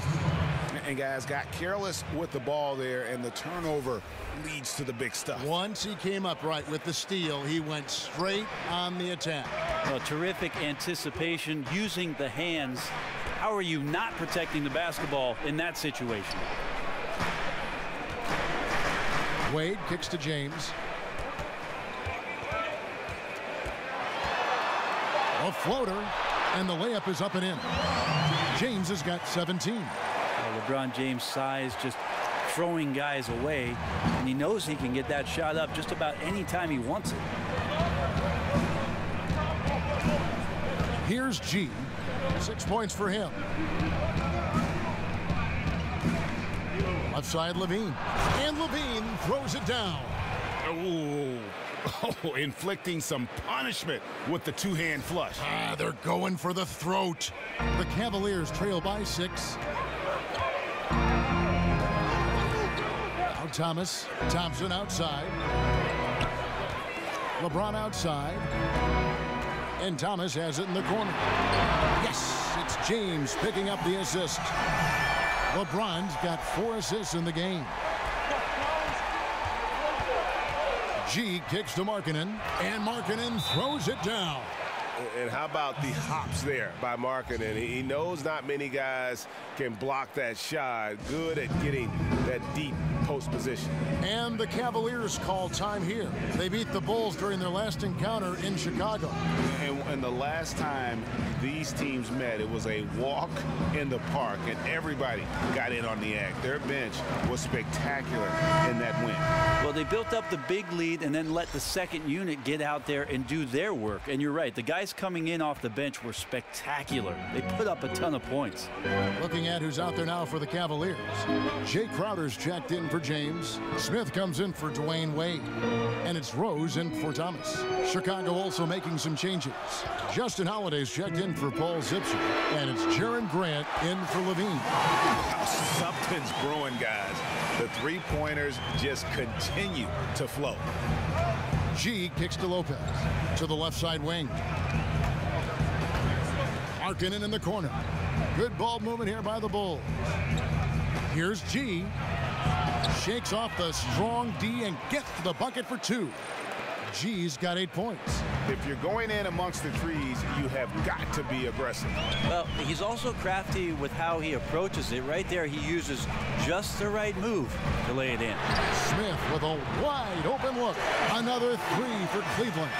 And guys got careless with the ball there, and the turnover leads to the big stuff. Once he came up right with the steal, he went straight on the attack. Well, terrific anticipation using the hands. How are you not protecting the basketball in that situation? Wade kicks to James. A floater, and the layup is up and in. James has got 17. Well, LeBron James' size just throwing guys away, and he knows he can get that shot up just about any time he wants it. Here's G. 6 points for him. Left side, Levine. And Levine throws it down. Ooh. Oh, inflicting some punishment with the two-hand flush. They're going for the throat. The Cavaliers trail by 6. Now Thomas. Thompson outside. LeBron outside. And Thomas has it in the corner. Yes, it's James picking up the assist. LeBron's got 4 assists in the game. G kicks to Markkanen, and Markkanen throws it down. And how about the hops there by Markkanen? He knows not many guys can block that shot. Good at getting that deep post position. And the Cavaliers call time here. They beat the Bulls during their last encounter in Chicago. And the last time these teams met, it was a walk in the park, and everybody got in on the act. Their bench was spectacular in that win. Well, they built up the big lead and then let the second unit get out there and do their work. And you're right, the guys coming in off the bench were spectacular. They put up a ton of points. Looking at who's out there now for the Cavaliers. Jay Crowder's checked in for James. Smith comes in for Dwayne Wade. And it's Rose in for Thomas. Chicago also making some changes. Justin Holiday's checked in for Paul Zipser. And it's Jaron Grant in for Levine. Something's brewing, guys. The three-pointers just continue to flow. G kicks to Lopez. To the left side wing. Markkanen in the corner. Good ball movement here by the Bulls. Here's G. Shakes off the strong D and gets to the bucket for 2. G's got 8 points. If you're going in amongst the trees, you have got to be aggressive. Well, he's also crafty with how he approaches it. Right there, he uses just the right move to lay it in. Smith with a wide open look. Another 3 for Cleveland.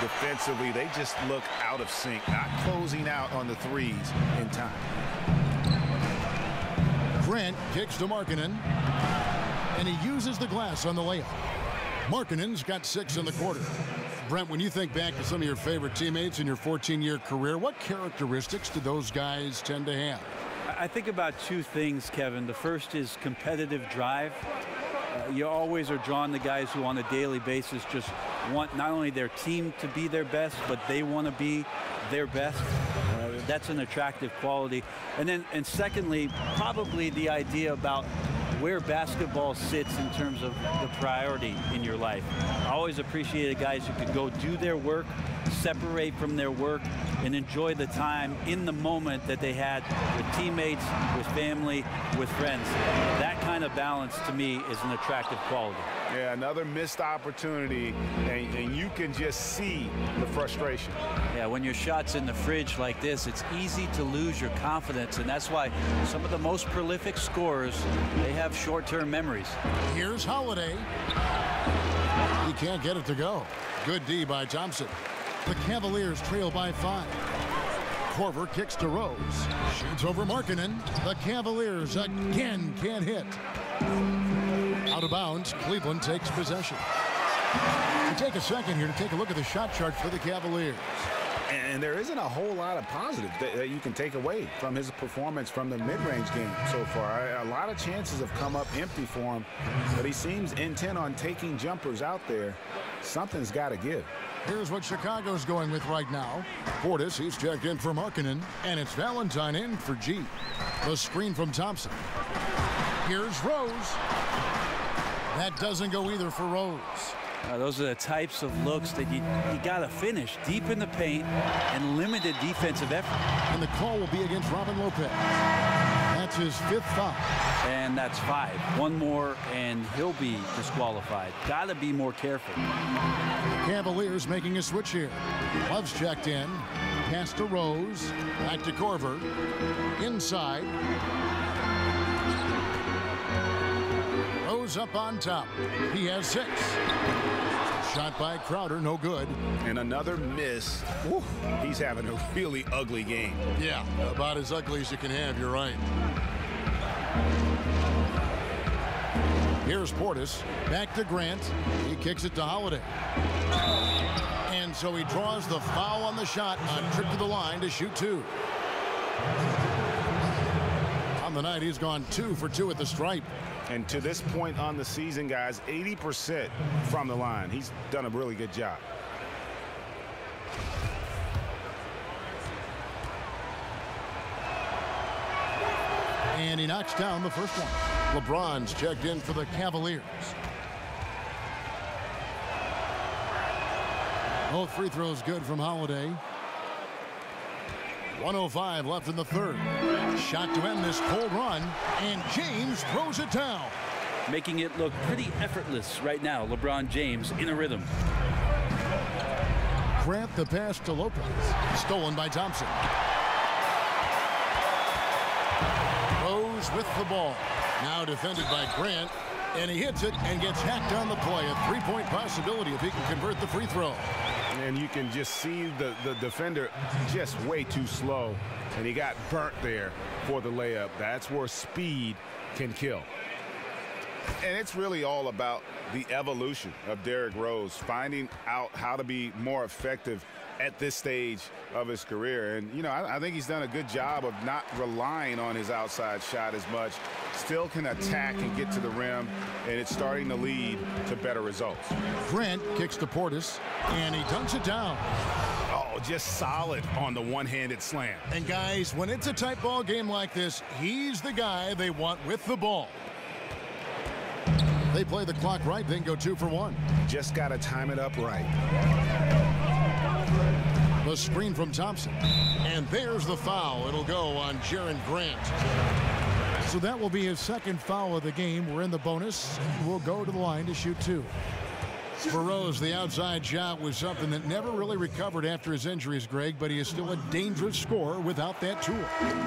Defensively, they just look out of sync, not closing out on the threes in time. Grant kicks to Markkanen. and he uses the glass on the layup. Markkanen's got 6 in the quarter. Brent, when you think back to some of your favorite teammates in your 14-year career, what characteristics do those guys tend to have? I think about 2 things, Kevin. The first is competitive drive. You always are drawn to guys who on a daily basis just want not only their team to be their best, but they want to be their best. That's an attractive quality. And secondly, probably the idea about where basketball sits in terms of the priority in your life. I always appreciated guys who could go do their work, separate from their work, and enjoy the time in the moment that they had with teammates, with family, with friends. That kind of balance to me is an attractive quality. Yeah, another missed opportunity, and you can just see the frustration. Yeah, when your shot's in the fridge like this, it's easy to lose your confidence, and that's why some of the most prolific scorers, they have short-term memories. Here's Holiday. He can't get it to go. Good D by Thompson. The Cavaliers trail by 5. Korver kicks to Rose. Shoots over Markkanen. The Cavaliers again can't hit. Out of bounds, Cleveland takes possession. We take a second here to take a look at the shot chart for the Cavaliers. And there isn't a whole lot of positive that you can take away from his performance from the mid-range game so far. A lot of chances have come up empty for him, but he seems intent on taking jumpers out there. Something's got to give. Here's what Chicago's going with right now. Portis, he's checked in for Markkanen, and it's Valentine in for G. The screen from Thompson. Here's Rose. That doesn't go either for Rose. Those are the types of looks that you got to finish deep in the paint and limited defensive effort. And the call will be against Robin Lopez. That's his 5th foul. And that's 5. One more and he'll be disqualified. Got to be more careful. Cavaliers making a switch here. Love's checked in. Pass to Rose. Back to Korver. Inside. Rose up on top. He has 6. Shot by Crowder, no good. And another miss. Woo, he's having a really ugly game. Yeah, about as ugly as you can have, you're right. Here's Portis. Back to Grant. He kicks it to Holiday. And so he draws the foul on the shot on trip to the line to shoot 2. On the night, he's gone 2 for 2 at the stripe. And to this point on the season, guys, 80% from the line. He's done a really good job. And he knocks down the first one. LeBron's checked in for the Cavaliers. Both free throws good from Holiday. 1:05 left in the 3rd. Shot to end this cold run, and James throws it down. Making it look pretty effortless right now. LeBron James in a rhythm. Grant the pass to Lopez. Stolen by Thompson. Rose with the ball. Now defended by Grant, and he hits it and gets hacked on the play. A 3-point possibility if he can convert the free throw. And you can just see the defender just way too slow, and he got burnt there for the layup. That's where speed can kill. And it's really all about the evolution of Derrick Rose, finding out how to be more effective at this stage of his career. And, you know, I think he's done a good job of not relying on his outside shot as much. Still can attack and get to the rim, and it's starting to lead to better results. Grant kicks to Portis, and he dunks it down. Oh, just solid on the one-handed slam. And, guys, when it's a tight ball game like this, he's the guy they want with the ball. They play the clock right, then go 2 for 1. Just got to time it up right. The screen from Thompson. And there's the foul. It'll go on Jaren Grant. So that will be his 2nd foul of the game. We're in the bonus. We'll go to the line to shoot 2. For Rose, the outside shot was something that never really recovered after his injuries, Greg, but he is still a dangerous scorer without that tool.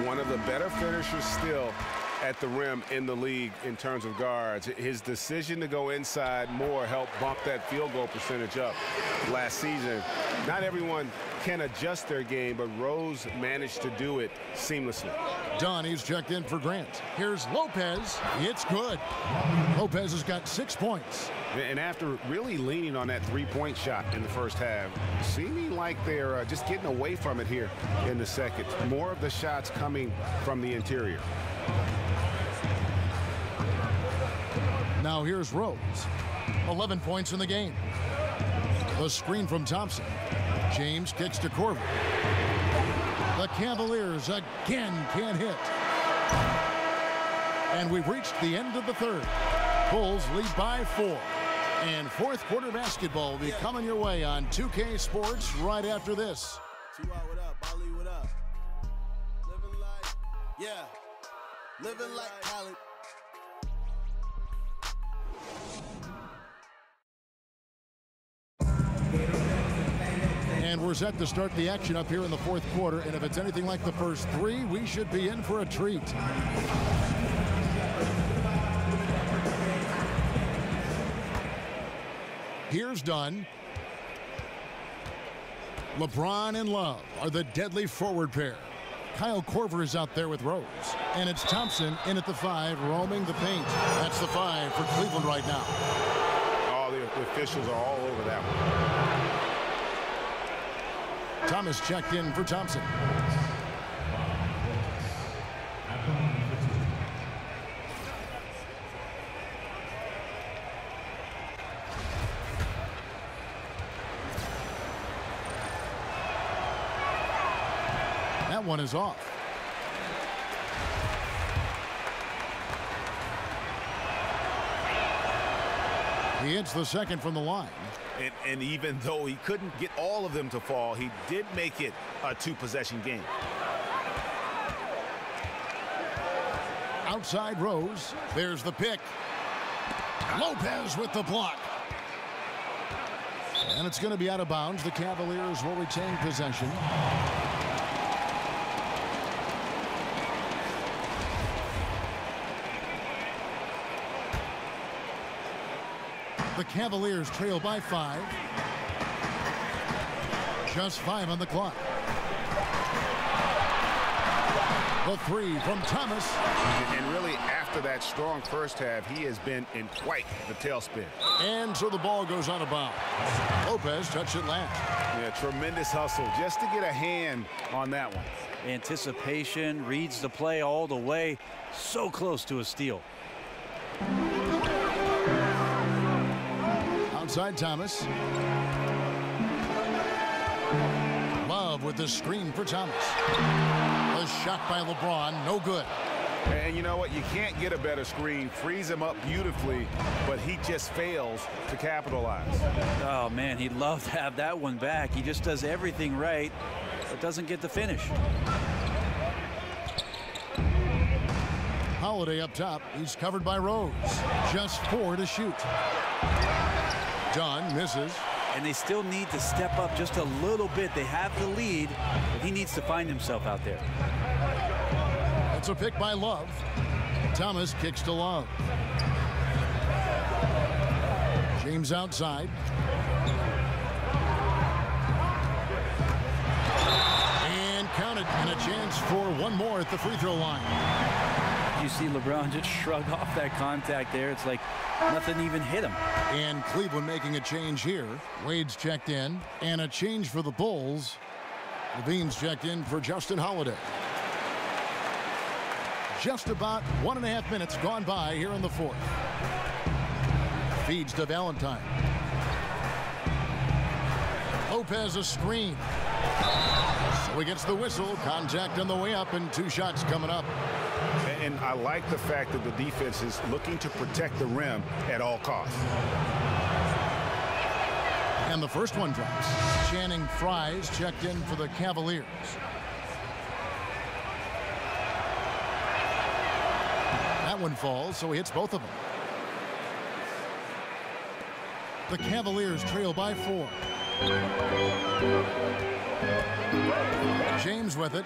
One of the better finishers still at the rim in the league in terms of guards. His decision to go inside more helped bump that field goal percentage up last season. Not everyone can adjust their game, but Rose managed to do it seamlessly. Dunn, he's checked in for Grant. Here's Lopez. It's good. Lopez has got 6 points. And after really leaning on that three-point shot in the first half, seeming like they're just getting away from it here in the second. More of the shots coming from the interior. Now here's Rose. 11 points in the game. A screen from Thompson. James kicks to Corver. The Cavaliers again can't hit. And we've reached the end of the third. Bulls lead by 4. And fourth quarter basketball will be coming your way on 2K Sports right after this. What up? Ali, what up? Living like, yeah. Living like Khaled. And we're set to start the action up here in the fourth quarter. And if it's anything like the first 3, we should be in for a treat. Here's Dunn. LeBron and Love are the deadly forward pair. Kyle Korver is out there with Rose. And it's Thompson in at the 5, roaming the paint. That's the 5 for Cleveland right now. All the officials are all over that one. Thomas checked in for Thompson. That one is off. He hits the second from the line. And even though he couldn't get all of them to fall, he did make it a 2-possession game. Outside Rose. There's the pick. Lopez with the block. And it's going to be out of bounds. The Cavaliers will retain possession. The Cavaliers trail by 5. Just 5 on the clock. The 3 from Thomas. And really, after that strong first half, he has been in quite the tailspin. And so the ball goes out of bounds. Lopez touched it last. Yeah, tremendous hustle just to get a hand on that one. Anticipation, reads the play all the way. So close to a steal. Outside Thomas. Love with the screen for Thomas. A shot by LeBron, no good. And you know what? You can't get a better screen. Frees him up beautifully, but he just fails to capitalize. Oh, man, he'd love to have that one back. He just does everything right, but doesn't get the finish. Holiday up top. He's covered by Rose. Just 4 to shoot. Dunn misses. And they still need to step up just a little bit. They have the lead, but he needs to find himself out there. It's a pick by Love. Thomas kicks to Love. James outside. And counted. And a chance for one more at the free throw line. You see LeBron just shrug off that contact there. It's like nothing even hit him. And Cleveland making a change here. Wade's checked in. And a change for the Bulls. Levine's checked in for Justin Holiday. Just about 1.5 minutes gone by here in the fourth. Feeds to Valentine. Lopez a screen. So he gets the whistle. Contact on the way up and 2 shots coming up. And I like the fact that the defense is looking to protect the rim at all costs. And the first one drops. Channing Frye's checked in for the Cavaliers. That one falls, so he hits both of them. The Cavaliers trail by 4. James with it.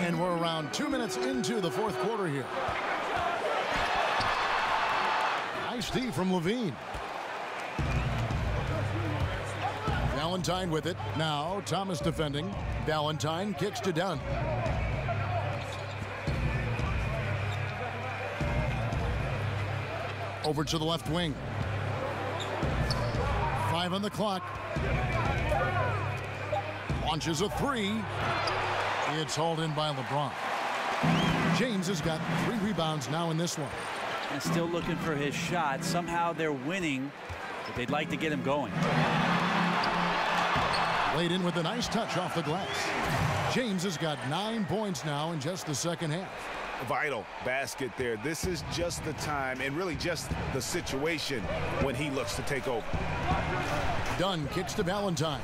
And we're around 2 minutes into the fourth quarter here. Nice D from Levine. Valentine with it. Now Thomas defending. Valentine kicks to Dunn. Over to the left wing. 5 on the clock. Launches a 3. It's hauled in by LeBron. James has got 3 rebounds now in this one. And still looking for his shot. Somehow they're winning, but they'd like to get him going. Laid in with a nice touch off the glass. James has got 9 points now in just the second half. Vital basket there. This is just the time and really just the situation when he looks to take over. Dunn kicks to Valentine.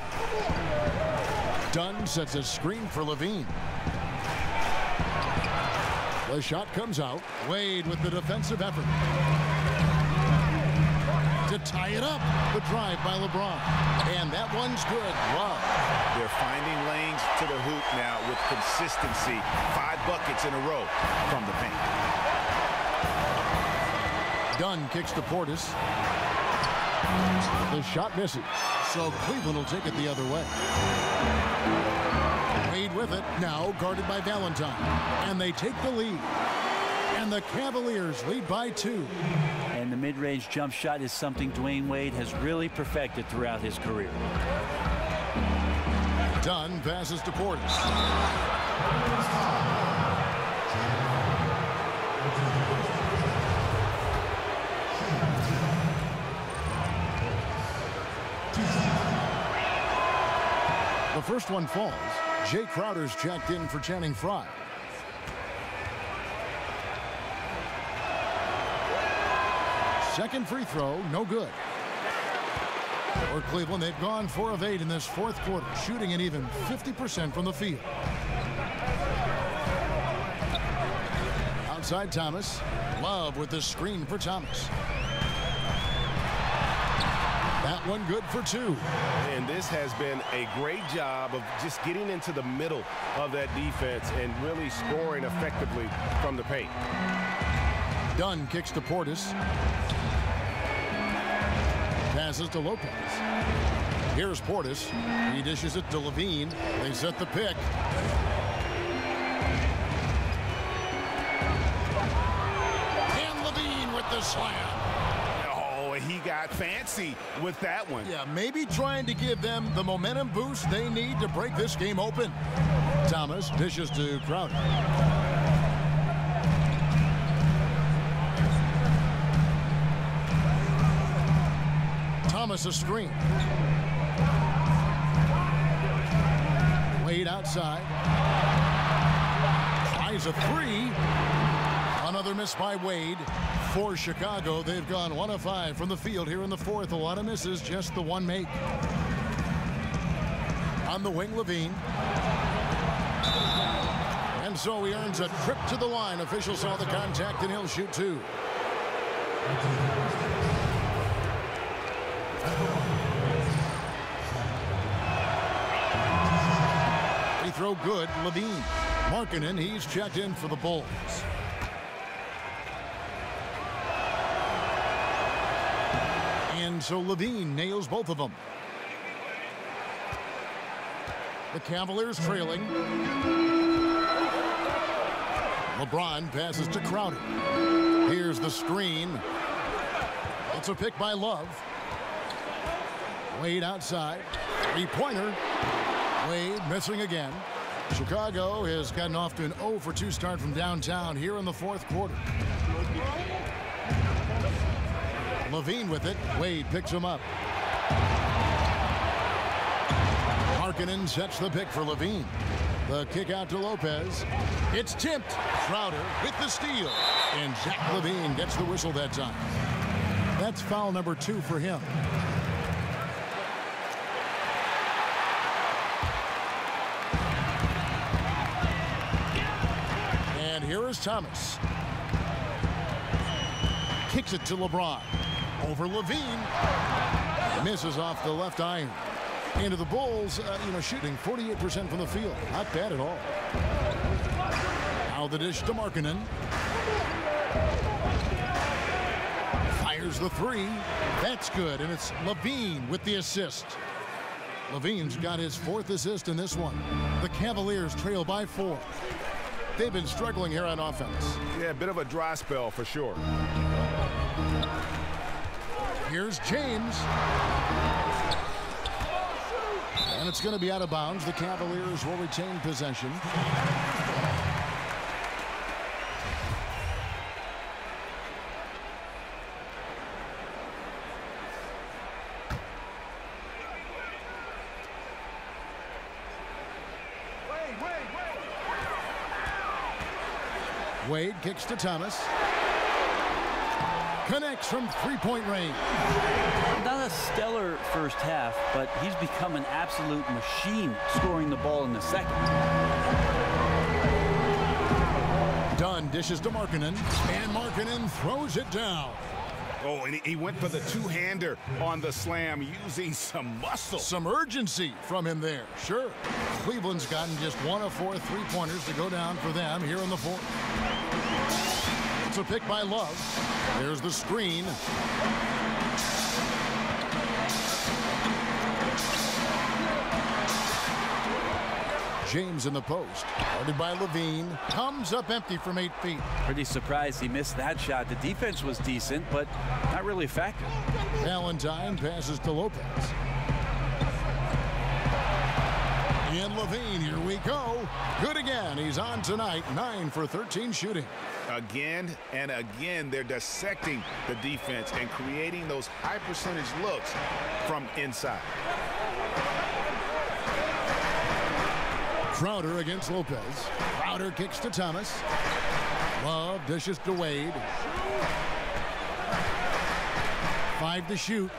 Dunn sets a screen for Levine. The shot comes out. Wade with the defensive effort. To tie it up. The drive by LeBron. And that one's good. Love. They're finding lanes to the hoop now with consistency. 5 buckets in a row from the paint. Dunn kicks to Portis. The shot misses. So Cleveland will take it the other way. Wade with it. Now guarded by Valentine. And they take the lead. And the Cavaliers lead by 2. And the mid-range jump shot is something Dwayne Wade has really perfected throughout his career. Dunn passes to Portis. The first one falls. Jay Crowder's checked in for Channing Frye. Second free throw, no good. For Cleveland, they've gone 4 of 8 in this fourth quarter, shooting an even 50% from the field. Outside Thomas. Love with the screen for Thomas. That one good for 2. And this has been a great job of just getting into the middle of that defense and really scoring effectively from the paint. Dunn kicks to Portis. Passes to Lopez. Here's Portis. He dishes it to Levine. They set the pick. And Levine with the slam. Oh, he got fancy with that one. Yeah, maybe trying to give them the momentum boost they need to break this game open. Thomas dishes to Crowder. Thomas a screen. Wade outside. Tries a 3. Another miss by Wade. For Chicago, they've gone 1 of 5 from the field here in the fourth. A lot of misses, just the one make. On the wing, Levine. And so he earns a trip to the line. Officials saw the contact and he'll shoot 2. Free throw good, Levine. Markkanen, he's checked in for the Bulls. And so Levine nails both of them. The Cavaliers trailing. LeBron passes to Crowder. Here's the screen. It's a pick by Love. Wade outside. 3-pointer. Wade missing again. Chicago has gotten off to an 0 for 2 start from downtown here in the fourth quarter. Levine with it. Wade picks him up. Markkanen sets the pick for Levine. The kick out to Lopez. It's tipped. Crowder with the steal. And Zach Levine gets the whistle that time. That's foul number 2 for him. And here is Thomas. Kicks it to LeBron. Over Levine. Misses off the left iron. Into the Bulls, shooting 48% from the field. Not bad at all. Now the dish to Markkanen. Fires the 3. That's good, and it's Levine with the assist. Levine's got his 4th assist in this one. The Cavaliers trail by 4. They've been struggling here on offense. Yeah, a bit of a dry spell for sure. Here's James. And it's going to be out of bounds. The Cavaliers will retain possession. Wade kicks to Thomas. Connects from three-point range. Not a stellar first half, but he's become an absolute machine scoring the ball in the second. Dunn dishes to Markkanen, and Markkanen throws it down. Oh, and he went for the two-hander on the slam using some muscle. Some urgency from him there, sure. Cleveland's gotten just 1 of 4 three-pointers to go down for them here in the 4th. It's a pick by Love. There's the screen. James in the post. Guarded by Levine. Comes up empty from 8 feet. Pretty surprised he missed that shot. The defense was decent, but not really effective. Valentine passes to Lopez. And Levine, here we go. Good again. He's on tonight. 9 for 13 shooting. Again and again, they're dissecting the defense and creating those high percentage looks from inside. Crowder against Lopez. Crowder kicks to Thomas. Love dishes to Wade. 5 to shoot.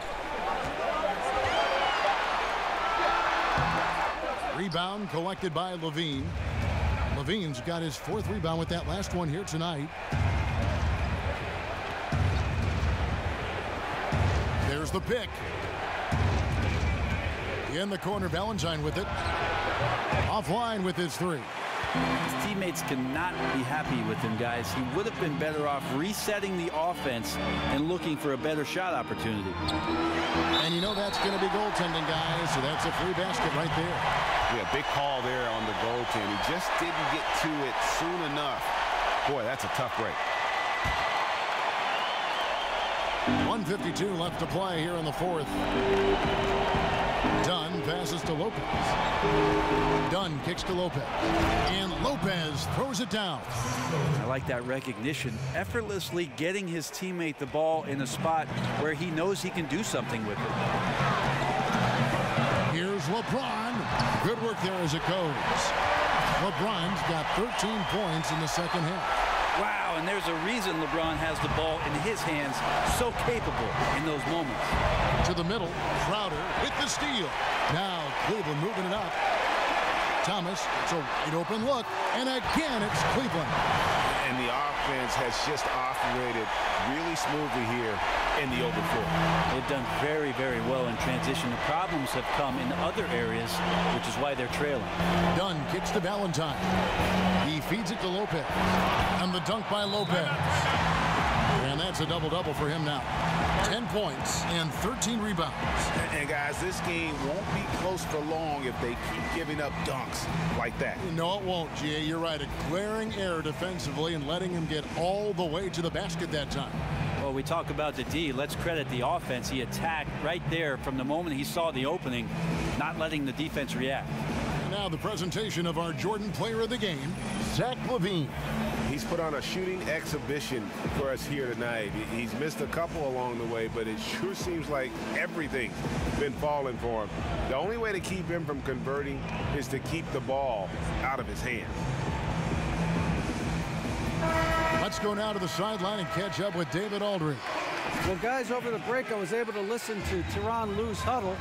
Rebound collected by Levine. Levine's got his 4th rebound with that last one here tonight. There's the pick. In the corner, Valentine with it. Offline with his 3. His teammates cannot be happy with him, guys. He would have been better off resetting the offense and looking for a better shot opportunity. And you know that's going to be goaltending, guys, so that's a free basket right there. Yeah, big call there on the goaltend. He just didn't get to it soon enough. Boy, that's a tough break. 1:52 left to play here in the 4th. Dunn passes to Lopez. Dunn kicks to Lopez. And Lopez throws it down. I like that recognition. Effortlessly getting his teammate the ball in a spot where he knows he can do something with it. Here's LeBron. Good work there as it goes. LeBron's got 13 points in the second half. Wow, and there's a reason LeBron has the ball in his hands. So capable in those moments. To the middle, Crowder with the steal. Now Cleveland moving it up. Thomas, it's a wide open look, and again it's Cleveland. And the offense has just operated really smoothly here in the open floor. They've done very, very well in transition. The problems have come in other areas, which is why they're trailing. Dunn kicks to Valentine. He feeds it to Lopez. And the dunk by Lopez. And that's a double-double for him now. 10 points and 13 rebounds. And guys, this game won't be close for long if they keep giving up dunks like that. No, it won't, G.A. You're right. A glaring error defensively and letting him get all the way to the basket that time. Well, we talk about the D. Let's credit the offense. He attacked right there from the moment he saw the opening, not letting the defense react. And now the presentation of our Jordan Player of the Game, Zach LaVine. He's put on a shooting exhibition for us here tonight. He's missed a couple along the way, but it sure seems like everything's been falling for him. The only way to keep him from converting is to keep the ball out of his hand. Let's go now to the sideline and catch up with David Aldridge. Well, guys, over the break, I was able to listen to Tyronn Lue's huddle,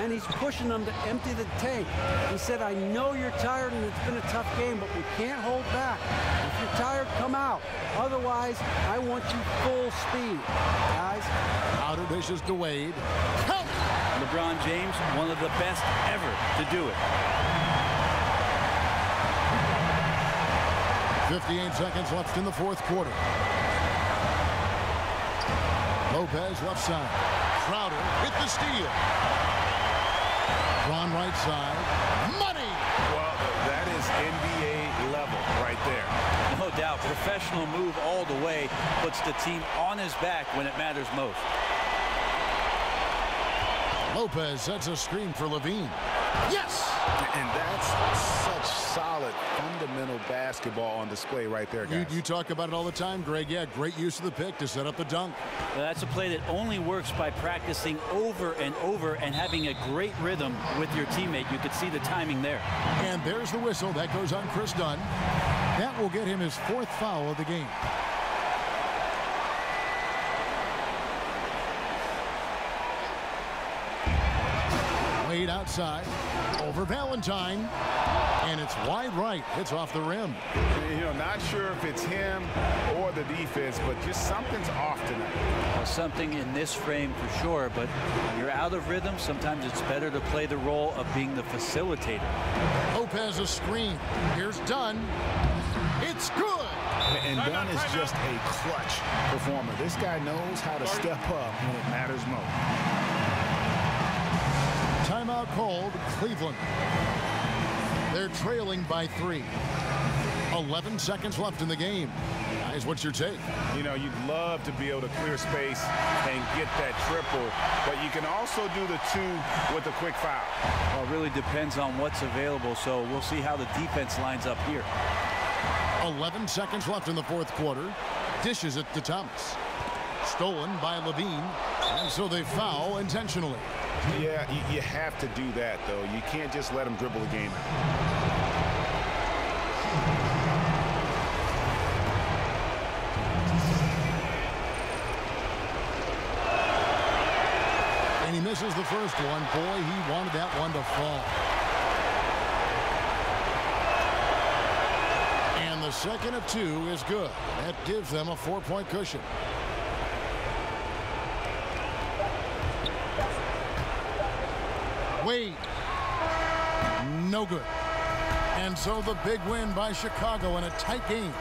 and he's pushing them to empty the tank. He said, I know you're tired and it's been a tough game, but we can't hold back. If you're tired, come out. Otherwise, I want you full speed, guys. Crowder dishes to Wade. Count! LeBron James, one of the best ever to do it. 58 seconds left in the 4th quarter. Lopez left side. Crowder with the steal. Drawn right side. Money! Well, that is NBA level right there. No doubt. Professional move all the way. Puts the team on his back when it matters most. Lopez sets a screen for Levine. Yes! And that's such solid, fundamental basketball on display right there, guys. You talk about it all the time, Greg. Yeah, great use of the pick to set up the dunk. Well, that's a play that only works by practicing over and over and having a great rhythm with your teammate. You could see the timing there. And there's the whistle. That goes on Chris Dunn. That will get him his 4th foul of the game. Wade outside, over Valentine, and it's wide right. It's off the rim. You know, not sure if it's him or the defense, but just something's off tonight. Well, something in this frame for sure, but when you're out of rhythm, sometimes it's better to play the role of being the facilitator. Lopez a screen. Here's Dunn. It's good. And Dunn is just a clutch performer. This guy knows how to step up when it matters most. Timeout called, Cleveland. They're trailing by 3. 11 seconds left in the game. Guys, what's your take? You know, you'd love to be able to clear space and get that triple, but you can also do the 2 with a quick foul. Well, it really depends on what's available, so we'll see how the defense lines up here. 11 seconds left in the 4th quarter. Dishes it to Thomas. Stolen by Levine, and so they foul intentionally. Yeah, you have to do that, though. You can't just let him dribble the game. And he misses the first one. Boy, he wanted that one to fall. And the second of 2 is good. That gives them a 4-point cushion. Wade. No good. And so the big win by Chicago in a tight game.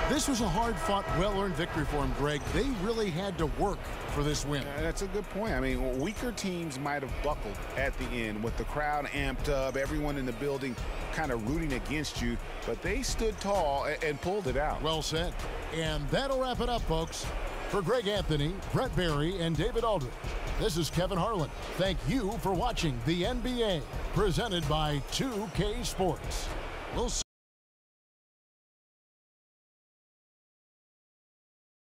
This was a hard-fought, well-earned victory for him, Greg. They really had to work for this win. That's a good point. I mean, weaker teams might have buckled at the end with the crowd amped up, everyone in the building kind of rooting against you, but they stood tall and pulled it out. Well said. And that'll wrap it up, folks. For Greg Anthony, Brett Barry, and David Aldridge, this is Kevin Harlan. Thank you for watching the NBA, presented by 2K Sports. We'll see